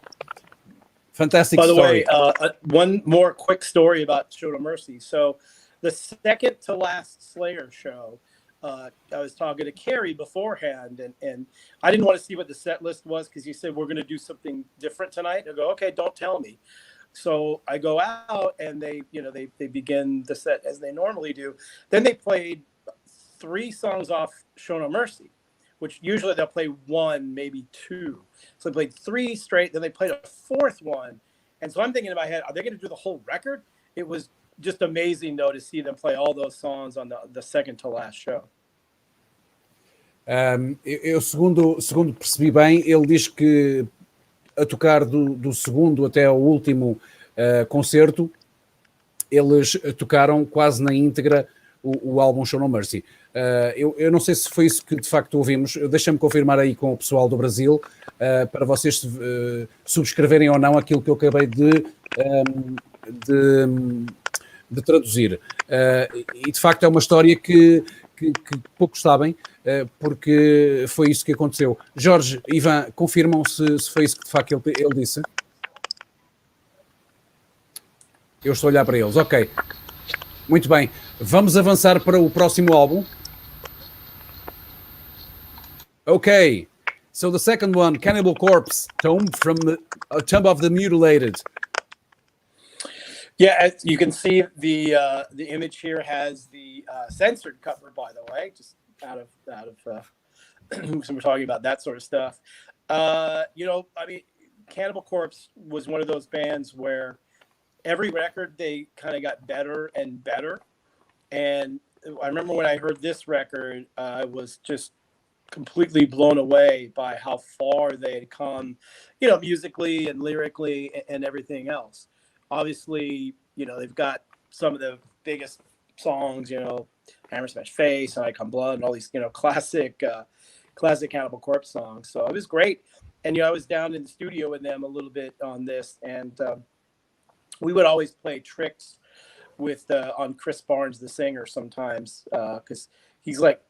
Fantastic story. By the way, one more quick story about Show No Mercy. So the second to last Slayer show, I was talking to Carrie beforehand, and I didn't want to see what the set list was because he said, we're going to do something different tonight. I go, okay, don't tell me. So I go out and they begin the set as they normally do. Then they played 3 songs off Show No Mercy, which usually they'll play 1, maybe 2. So they played 3 straight. Then they played a 4th one. And so I'm thinking in my head, are they going to do the whole record? It was just amazing, though, to see them play all those songs on the second to last show. Eu segundo percebi bem, ele diz que a tocar do segundo até ao último concerto, eles tocaram quase na íntegra o álbum Show No Mercy. Eu não sei se foi isso que de facto ouvimos, deixa-me confirmar aí com o pessoal do Brasil, para vocês subscreverem ou não aquilo que eu acabei de traduzir. E de facto é uma história que poucos sabem, porque foi isso que aconteceu. Jorge, Ivan, confirmam se foi isso que de facto ele disse? Eu estou a olhar para eles, ok. Muito bem, vamos avançar para o próximo álbum. Ok, so the second one, Cannibal Corpse, Tomb of the Mutilated. Yeah, as you can see, the image here has the censored cover, by the way, just out of so we're talking about that sort of stuff. I mean, Cannibal Corpse was one of those bands where every record they kind of got better and better. And I remember when I heard this record, I was just completely blown away by how far they had come, musically and lyrically and everything else. Obviously, they've got some of the biggest songs, Hammer Smash Face, and Icon Blood, and all these, classic Cannibal Corpse songs. So it was great. And, I was down in the studio with them a little bit on this, and we would always play tricks on Chris Barnes, the singer, sometimes, because he's like,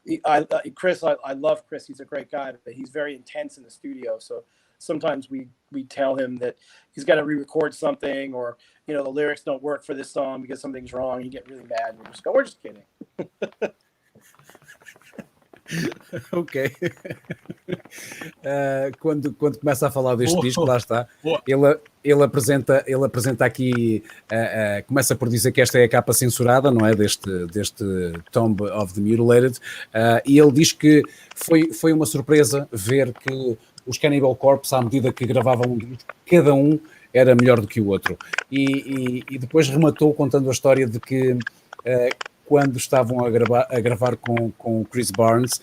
Chris, I love Chris. He's a great guy, but he's very intense in the studio. So sometimes we tell him that he's got to re-record something, or the lyrics don't work for this song because something's wrong. You get really mad, and we just go, we're just kidding. Ok. Quando começa a falar deste disco, lá está. Ele apresenta aqui, começa por dizer que esta é a capa censurada, não é? Deste Tomb of the Mutilated, e ele diz que foi uma surpresa ver que os Cannibal Corpse, à medida que gravavam um disco, cada um era melhor do que o outro. E depois rematou contando a história de que quando estavam a gravar com o Chris Barnes,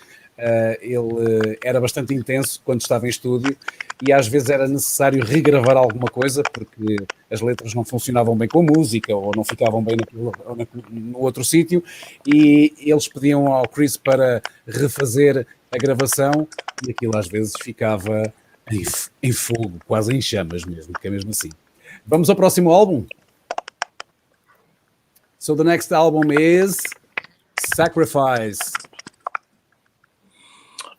ele era bastante intenso quando estava em estúdio e às vezes era necessário regravar alguma coisa porque as letras não funcionavam bem com a música ou não ficavam bem no outro sítio, e eles pediam ao Chris para refazer a gravação e aquilo às vezes ficava em fogo, quase em chamas mesmo, que é mesmo assim. Vamos ao próximo álbum. So the next album is Sacrifice.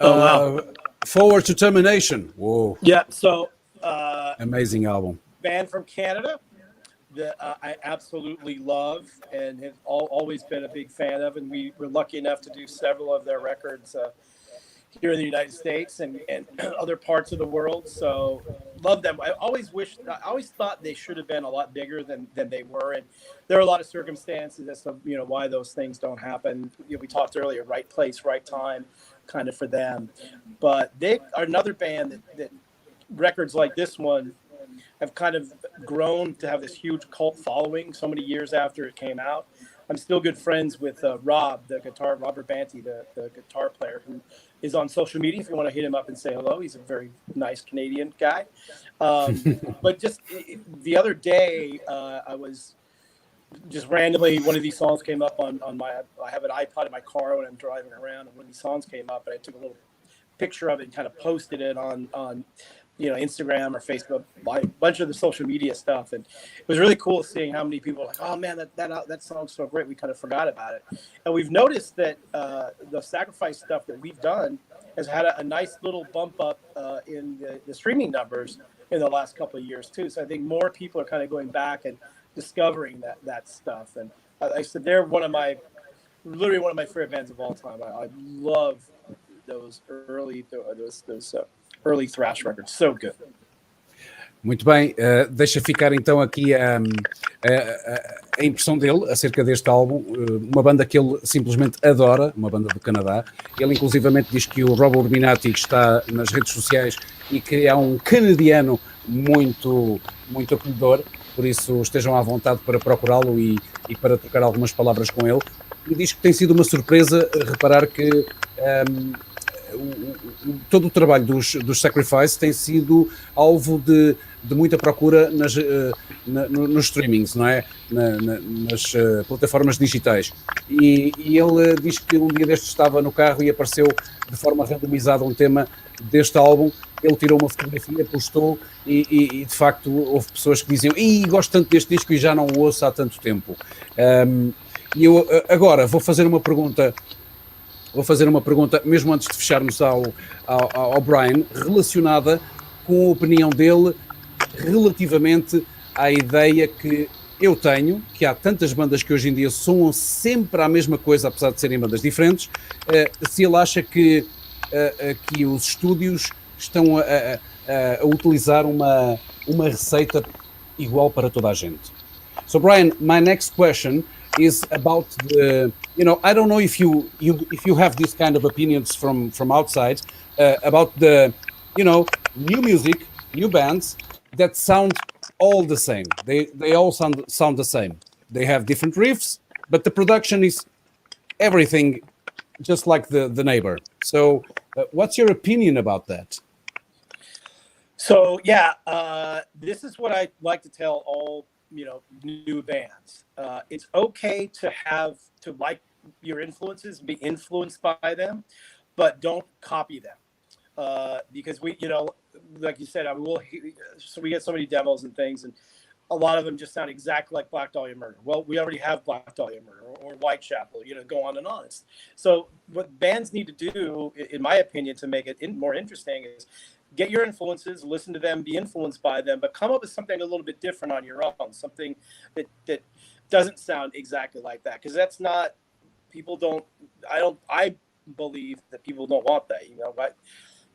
Oh, wow. Forward to Termination. Whoa. Yeah. So, amazing album. band from Canada that I absolutely love and have always been a big fan of. And we were lucky enough to do several of their records here in the United States and other parts of the world. So love them. I always thought they should have been a lot bigger than they were. And there are a lot of circumstances as to, why those things don't happen. We talked earlier, right place, right time, kind of for them. But they are another band that records like this one have kind of grown to have this huge cult following so many years after it came out. I'm still good friends with Robert Banty, the guitar player, who is on social media. If you want to hit him up and say hello, he's a very nice Canadian guy. But just the other day, I was just randomly, one of these songs came up on I have an iPod in my car when I'm driving around, and one of these songs came up, and I took a little picture of it and kind of posted it on Instagram or Facebook, a bunch of the social media stuff. And it was really cool seeing how many people were like, oh man, that song's so great. We kind of forgot about it. And we've noticed that the Sacrifice stuff that we've done has had a nice little bump up in the streaming numbers in the last couple of years too. So I think more people are kind of going back and discovering that stuff. And I said, they're literally one of my favorite bands of all time. I love those early thrash records. So good. Muito bem, deixa ficar então aqui a impressão dele acerca deste álbum, uma banda que ele simplesmente adora, uma banda do Canadá. Ele inclusivamente diz que o Rob Urbinati está nas redes sociais e que é um canadiano muito, muito acolhedor, por isso estejam à vontade para procurá-lo e para trocar algumas palavras com ele. E diz que tem sido uma surpresa reparar que todo o trabalho dos Sacrifice tem sido alvo de muita procura nos streamings, não é? Nas plataformas digitais. E ele diz que um dia destes estava no carro e apareceu de forma randomizada um tema deste álbum. Ele tirou uma fotografia, postou e de facto houve pessoas que diziam: gosto tanto deste disco e já não o ouço há tanto tempo. E eu agora vou fazer uma pergunta, mesmo antes de fecharmos ao Brian, relacionada com a opinião dele relativamente à ideia que eu tenho, que há tantas bandas que hoje em dia soam sempre a mesma coisa, apesar de serem bandas diferentes. Se ele acha que os estúdios estão a utilizar uma receita igual para toda a gente. So Brian, my next question is about the, I don't know if you have this kind of opinions from outside about the, new music, new bands that sound all the same. They all sound the same. They have different riffs, but the production is everything just like the neighbor. So what's your opinion about that? So yeah, this is what I like to tell all new bands. It's okay to like your influences, be influenced by them, but don't copy them. Because we, like you said, so we get so many demos and things, and a lot of them just sound exactly like Black Dahlia Murder. Well, we already have Black Dahlia Murder or Whitechapel, go on and on. So what bands need to do, in my opinion, to make it more interesting is get your influences, listen to them, be influenced by them, but come up with something a little bit different on your own, something that doesn't sound exactly like that. Because that's not, I believe that people don't want that, but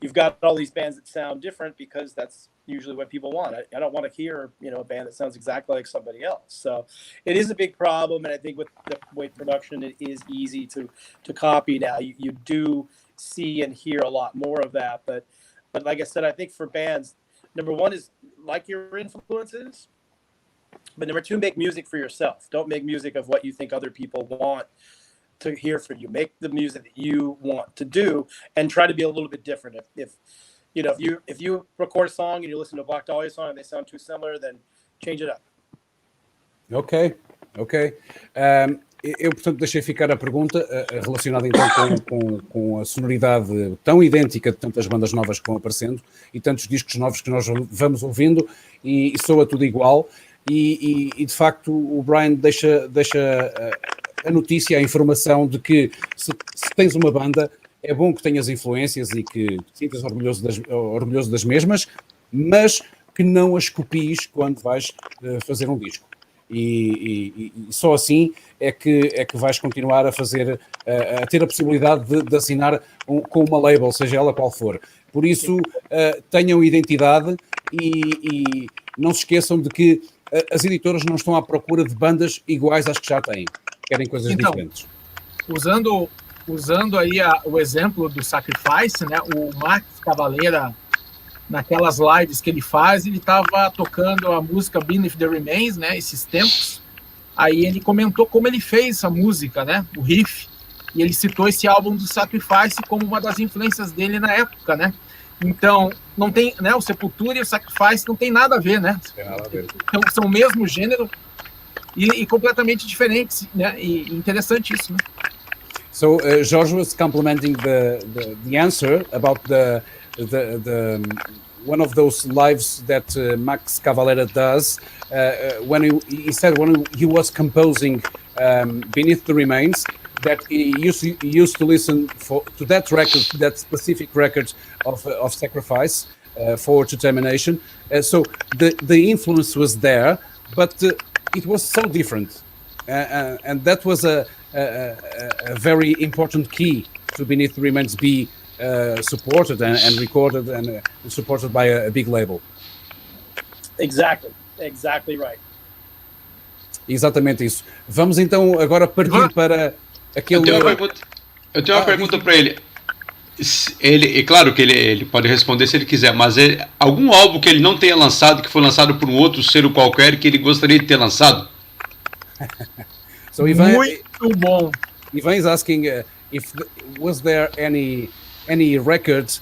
you've got all these bands that sound different because that's usually what people want. I don't want to hear, a band that sounds exactly like somebody else. So it is a big problem. And I think with the way production, it is easy to copy now. You do see and hear a lot more of that. But like I said, I think for bands, number one is like your influences, But number two, make music for yourself. Don't make music of what you think other people want to hear from you. Make the music that you want to do, and try to be a little bit different. If you record a song and you listen to a Black Dahlia song and they sound too similar, then change it up. Ok. Eu, portanto, deixei ficar a pergunta relacionada então com a sonoridade tão idêntica de tantas bandas novas que vão aparecendo e tantos discos novos que nós vamos ouvindo e soa tudo igual. E de facto o Brian deixa a notícia, a informação de que se tens uma banda, é bom que tenhas influências e que te sintas orgulhoso das mesmas, mas que não as copies quando vais fazer um disco. E só assim é que vais continuar a ter a possibilidade de assinar com uma label, seja ela qual for. Por isso, tenham identidade e não se esqueçam de que as editoras não estão à procura de bandas iguais às que já têm. Querem coisas diferentes. Usando aí o exemplo do Sacrifice, né? O Max Cavalera, naquelas lives que ele faz, ele estava tocando a música Beneath the Remains, né? Esses tempos. Aí ele comentou como ele fez essa música, né? O riff. E ele citou esse álbum do Sacrifice como uma das influências dele na época, né? Então, não tem, né? O Sepultura e o Sacrifice não tem nada a ver, né? Então, são o mesmo gênero e completamente diferentes, né? E interessante isso, né? So George was complimenting the answer about the one of those lives that Max Cavalera does when he said when he was composing Beneath the Remains that he used to listen to that record, that specific record of Sacrifice, Forward to Termination. So the influence was there, but it was so different, and that was a very important key to Beneath the Remains be supported and recorded and supported by a big label. Exactly right. Exatamente isso. Vamos então agora partir para aquele... Eu tenho uma pergunta para ele. É claro que ele pode responder se ele quiser, mas algum álbum que ele não tenha lançado, que foi lançado por um outro ser qualquer, que ele gostaria de ter lançado? So Ivan, muito bom. Ivan is asking was there any record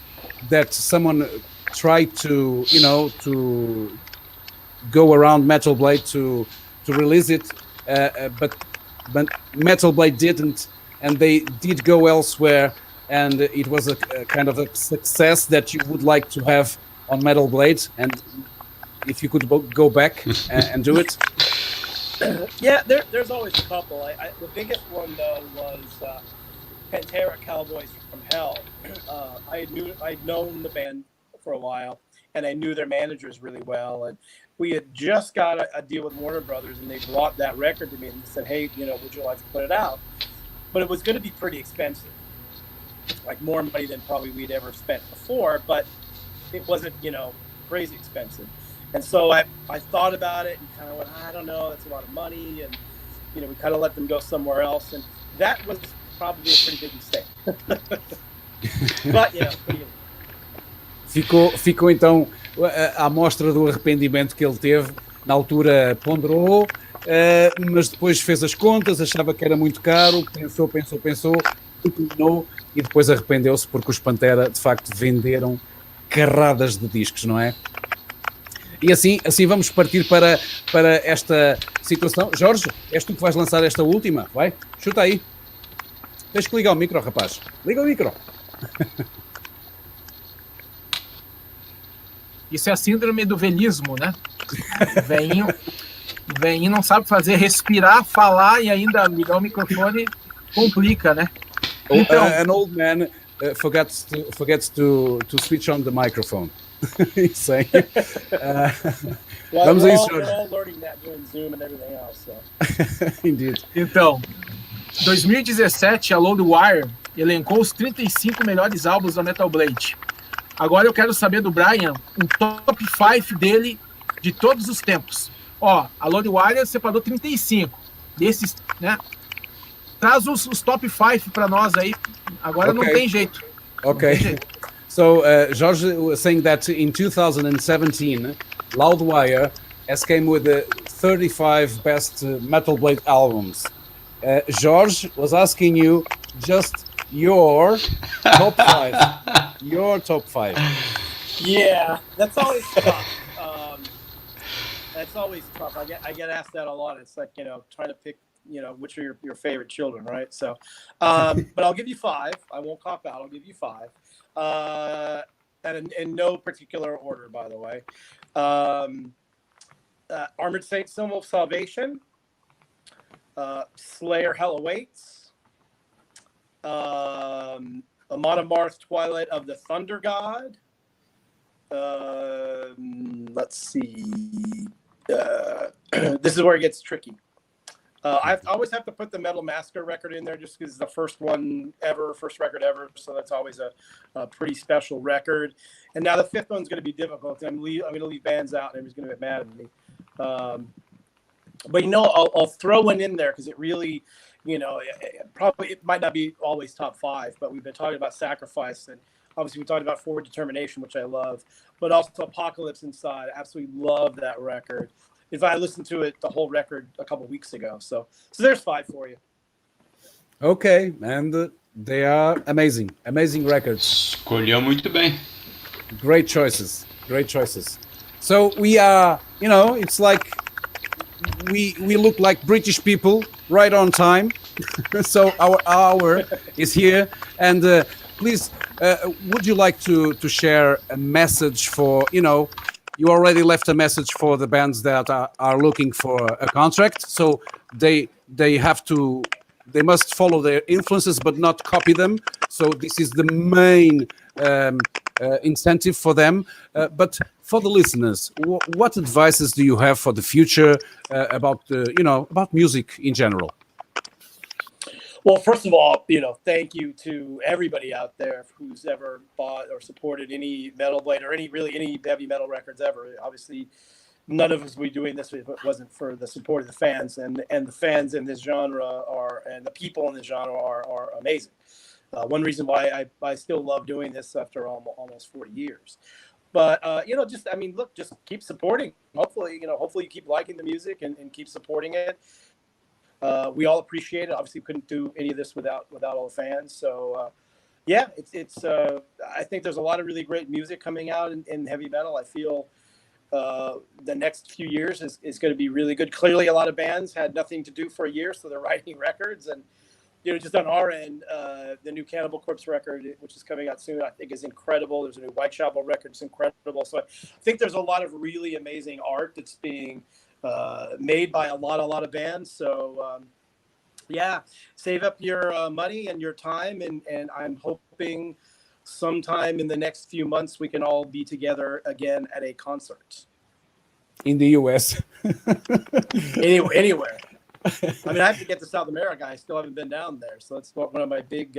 that someone tried to go around Metal Blade to release it, but Metal Blade didn't, and they did go elsewhere, and it was a kind of a success that you would like to have on Metal Blade, and if you could go back and do it. Yeah, there's always a couple. The biggest one though was Pantera Cowboys from Hell. I'd known the band for a while, and I knew their managers really well. And we had just got a deal with Warner Brothers, and they brought that record to me and said, "Hey, would you like to put it out?" But it was going to be pretty expensive, like more money than probably we'd ever spent before. But it wasn't, crazy expensive. And so I thought about it and kind of went, I don't know, that's a lot of money, and we kind of let them go somewhere else, and that was probably a pretty big mistake. But ficou então à mostra do arrependimento que ele teve. Na altura ponderou, mas depois fez as contas, achava que era muito caro, pensou, declinou e depois arrependeu-se porque os Pantera de facto venderam carradas de discos, não é? E assim vamos partir para esta situação. Jorge, és tu que vais lançar esta última? Vai, chuta aí. Tens que ligar o micro, rapaz. Liga o micro. Isso é a síndrome do velhismo, né? O velhinho não sabe respirar, falar e ainda ligar o microfone complica, né? Então, an old man forgets to switch on the microphone. Isso aí. Vamos a isso, Jorge. We're all learning that doing Zoom and everything else. So. Indeed. Então, 2017, a Loudwire elencou os 35 melhores álbuns da Metal Blade. Agora eu quero saber do Brian um top 5 dele de todos os tempos. Ó, a Loudwire separou 35 desses, né? Traz os top 5 para nós aí. Agora não tem jeito. Okay. So George was saying that in 2017, Loudwire has came with the 35 best Metal Blade albums. George was asking you just your top 5. Your top 5. Yeah, that's always tough. That's always tough. I get asked that a lot. It's like, trying to pick, which are your favorite children, right? So, but I'll give you 5. I won't cop out. I'll give you 5. And in no particular order, by the way. Armored Saint, Symbol of Salvation. Slayer, Hell Awaits. Amon Amarth, Twilight of the Thunder God. Let's see. This is where it gets tricky. I always have to put the Metal Massacre record in there just because it's the first record ever. So that's always a pretty special record. And now the 5th one's going to be difficult. I'm going to leave bands out and everybody's going to get mad at me. But I'll throw one in there because it really, it might not be always top 5, but we've been talking about Sacrifice, and obviously we talked about Forward Determination, which I love, but also Apocalypse Inside. I absolutely love that record. In fact, I listened to it, the whole record, a couple weeks ago. So there's 5 for you. Okay, and they are amazing records. Escolheu muito bem. Great choices. So we are, it's like we look like British people, right on time. So our hour is here, and please, would you like to share a message for, you already left a message for the bands that are looking for a contract, so they must follow their influences but not copy them. So this is the main incentive for them. But for the listeners, what advices do you have for the future about music in general? Well, first of all, thank you to everybody out there who's ever bought or supported any Metal Blade or any heavy metal records ever. Obviously, none of us would be doing this if it wasn't for the support of the fans, and the fans in this genre and the people in this genre are amazing. One reason why I still love doing this after almost 40 years. But just keep supporting. Hopefully you keep liking the music and keep supporting it. We all appreciate it. Obviously, we couldn't do any of this without all the fans. So, it's. I think there's a lot of really great music coming out in heavy metal. I feel the next few years is going to be really good. Clearly, a lot of bands had nothing to do for a year, so they're writing records. And just on our end, the new Cannibal Corpse record, which is coming out soon, I think is incredible. There's a new Whitechapel record, it's incredible. So I think there's a lot of really amazing art that's being made by a lot of bands. So save up your money and your time, and I'm hoping sometime in the next few months we can all be together again at a concert in the US. Anywhere. I have to get to South America. I still haven't been down there, so it's one of my big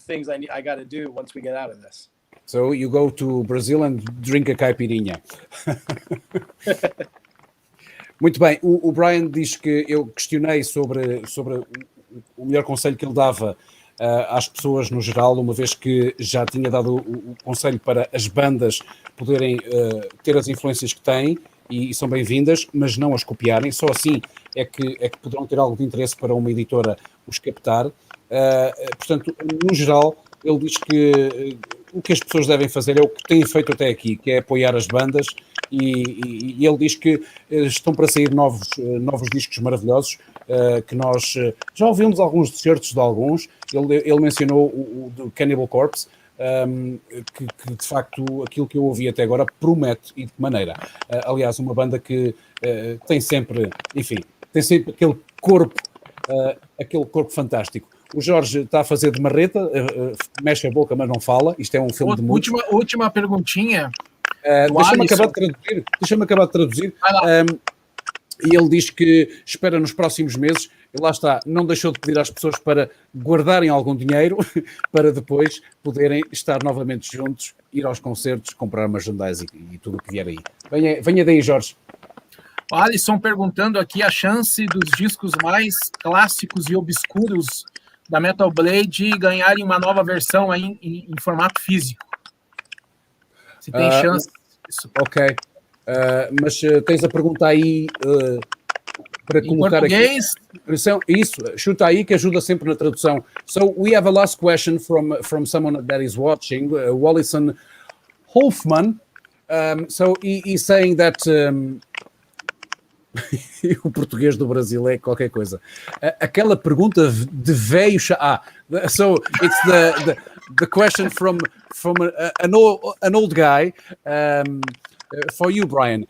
things I got to do once we get out of this. So you go to Brazil and drink a caipirinha. Muito bem, o Brian diz que eu questionei sobre o melhor conselho que ele dava às pessoas no geral, uma vez que já tinha dado o conselho para as bandas poderem ter as influências que têm e são bem-vindas, mas não as copiarem. Só assim é que poderão ter algo de interesse para uma editora os captar. Portanto, no geral, ele diz que o que as pessoas devem fazer é o que têm feito até aqui, que é apoiar as bandas, e ele diz que estão para sair novos discos maravilhosos, que nós já ouvimos alguns certos de alguns. Ele mencionou o do Cannibal Corpse, que de facto aquilo que eu ouvi até agora promete, e de que maneira. Aliás, uma banda que tem sempre aquele corpo fantástico. O Jorge está a fazer de marreta, mexe a boca, mas não fala. Isto é um filme de muitos. Última perguntinha. Deixa-me acabar de traduzir. E ele diz que espera nos próximos meses, e lá está, não deixou de pedir às pessoas para guardarem algum dinheiro para depois poderem estar novamente juntos, ir aos concertos, comprar merchandising e tudo o que vier aí. Venha daí, Jorge. O Alisson perguntando aqui a chance dos discos mais clássicos e obscuros da Metal Blade ganharem uma nova versão aí em formato físico. Se tem chance disso. Ok. Mas tens a pergunta aí para Em colocar português, aqui. Isso, chuta aí que ajuda sempre na tradução. So we have a last question from someone that is watching, Wallison Holfman. So he's saying that o português do Brasil é qualquer coisa. Aquela pergunta de veio... so it's the question from an old guy for you, Brian.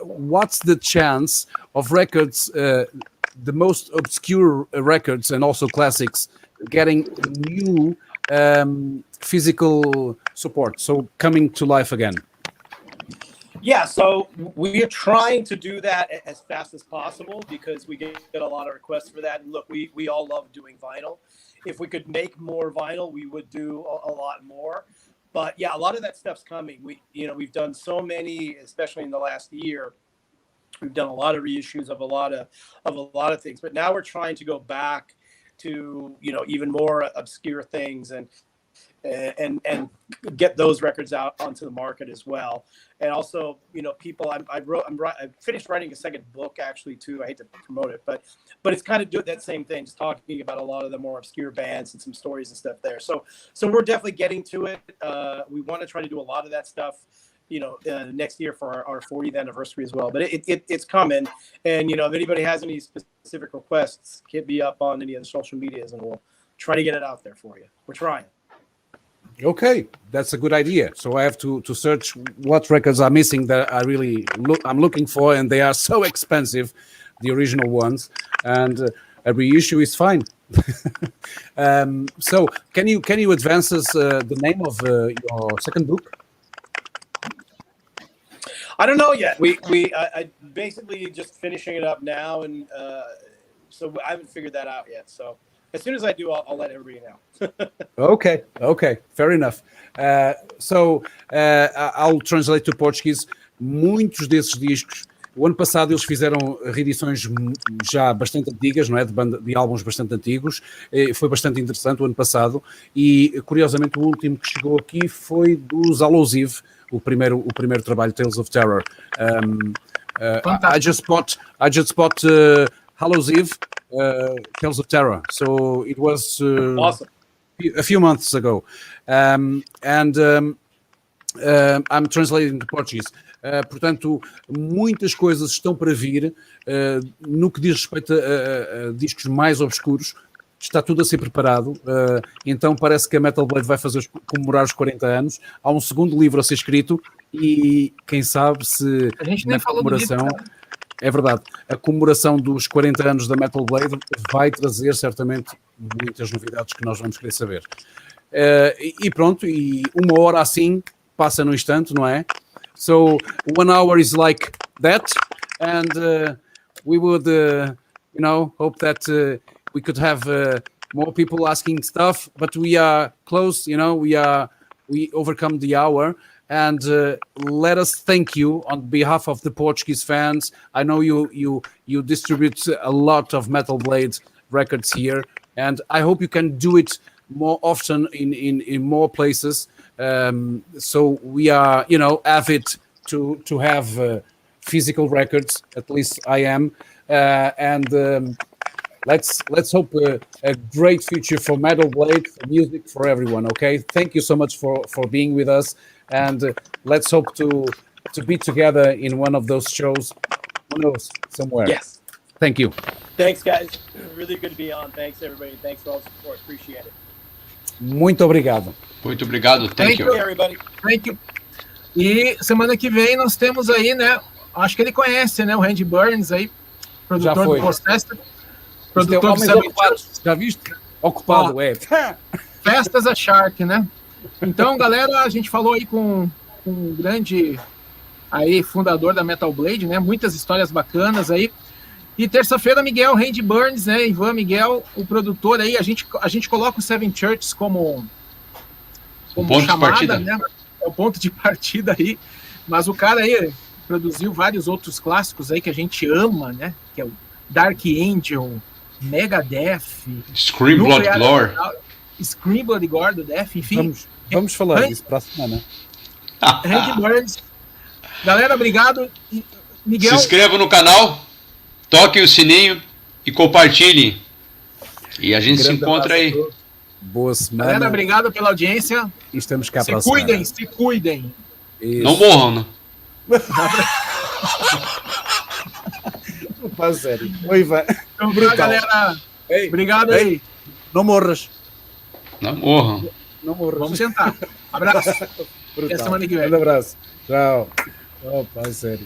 What's the chance of records, the most obscure records and also classics, getting new physical support, so coming to life again? Yeah, so we are trying to do that as fast as possible because we get a lot of requests for that. And look, we all love doing vinyl. If we could make more vinyl, we would do a lot more. But yeah, a lot of that stuff's coming. We've done so many, especially in the last year. We've done a lot of reissues of a lot of things. But now we're trying to go back to even more obscure things and get those records out onto the market as well. And also, people. I finished writing a second book actually too. I hate to promote it, but it's kind of doing that same thing, just talking about a lot of the more obscure bands and some stories and stuff there. So we're definitely getting to it. We want to try to do a lot of that stuff, next year for our 40th anniversary as well. But it's coming. And if anybody has any specific requests, hit me up on any of the social medias, and we'll try to get it out there for you. We're trying. Okay, that's a good idea. So I have to search what records are missing that I'm looking for, and they are so expensive, the original ones, and a reissue is fine. So can you advance us the name of your second book? I don't know yet. I basically just finishing it up now, and so I haven't figured that out yet. So as soon as I do, I'll let everybody know. Okay, fair enough. So I'll translate to Portuguese. Muitos desses discos, o ano passado eles fizeram reedições já bastante antigas, não é? De álbuns bastante antigos. Foi bastante interessante o ano passado e, curiosamente, o último que chegou aqui foi dos Alosive, o primeiro trabalho, Tales of Terror. I just bought Hallows Eve, Tales of Terror. So it was awesome. A few months ago. I'm translating to Portuguese. Portanto, muitas coisas estão para vir no que diz respeito a discos mais obscuros. Está tudo a ser preparado. Então parece que a Metal Blade vai comemorar os 40 anos. Há um segundo livro a ser escrito e quem sabe se a gente nem falou comemoração... É verdade, a comemoração dos 40 anos da Metal Blade vai trazer certamente muitas novidades que nós vamos querer saber. E pronto, e uma hora assim passa no instante, não é? So 1 hour is like that, and we would, hope that we could have more people asking stuff, but we are close, we overcome the hour. And let us thank you on behalf of the Portuguese fans. I know you distribute a lot of Metal Blade records here, and I hope you can do it more often in more places. So we are, avid to have physical records. At least I am, and let's hope a great future for Metal Blade, for music, for everyone. Okay, thank you so much for being with us. And let's hope to be together in one of those shows, who knows, somewhere. Yes. Thank you. Thanks, guys. Really good to be on. Thanks, everybody. Thanks for all the support. Appreciate it. Muito obrigado. Muito obrigado. Thank you. Hey, everybody. Thank you. E semana que vem nós temos aí, né? Acho que ele conhece, né? O Randy Burns aí, produtor do Possessed. Produtor do Seven Churches. Já viste? Ocupado, Festas a Shark, né? Então, galera, a gente falou aí com um grande aí, fundador da Metal Blade, né? Muitas histórias bacanas aí. E terça-feira, Miguel Randy Burns, né? Ivan Miguel, o produtor aí. A gente coloca o Seven Churches como ponto chamada, de partida, né? É o ponto de partida aí. Mas o cara aí produziu vários outros clássicos aí que a gente ama, né? Que é o Dark Angel, Megadeth, Scream Blood Gore. Scream Blood Gore do Death, enfim. Vamos falar disso para a semana. Randy Burns, Galera, obrigado. Miguel, Se inscreva no canal, toquem o sininho e compartilhem. E a gente se Grande encontra abraço a aí. todos. Boa semana. galera, obrigado pela audiência. E estamos cá Se para a cuidem, semana. se cuidem. Isso. Não morram, né? Pá, sério. Oi, Ivan. Então, tá, Brutal. galera. Ei, Obrigado ei, aí. não morras. Não morram. Não morras. Vamos sentar. Abraço. Brutal. Até semana que vem. Um abraço. Tchau. Oh, pá, sério.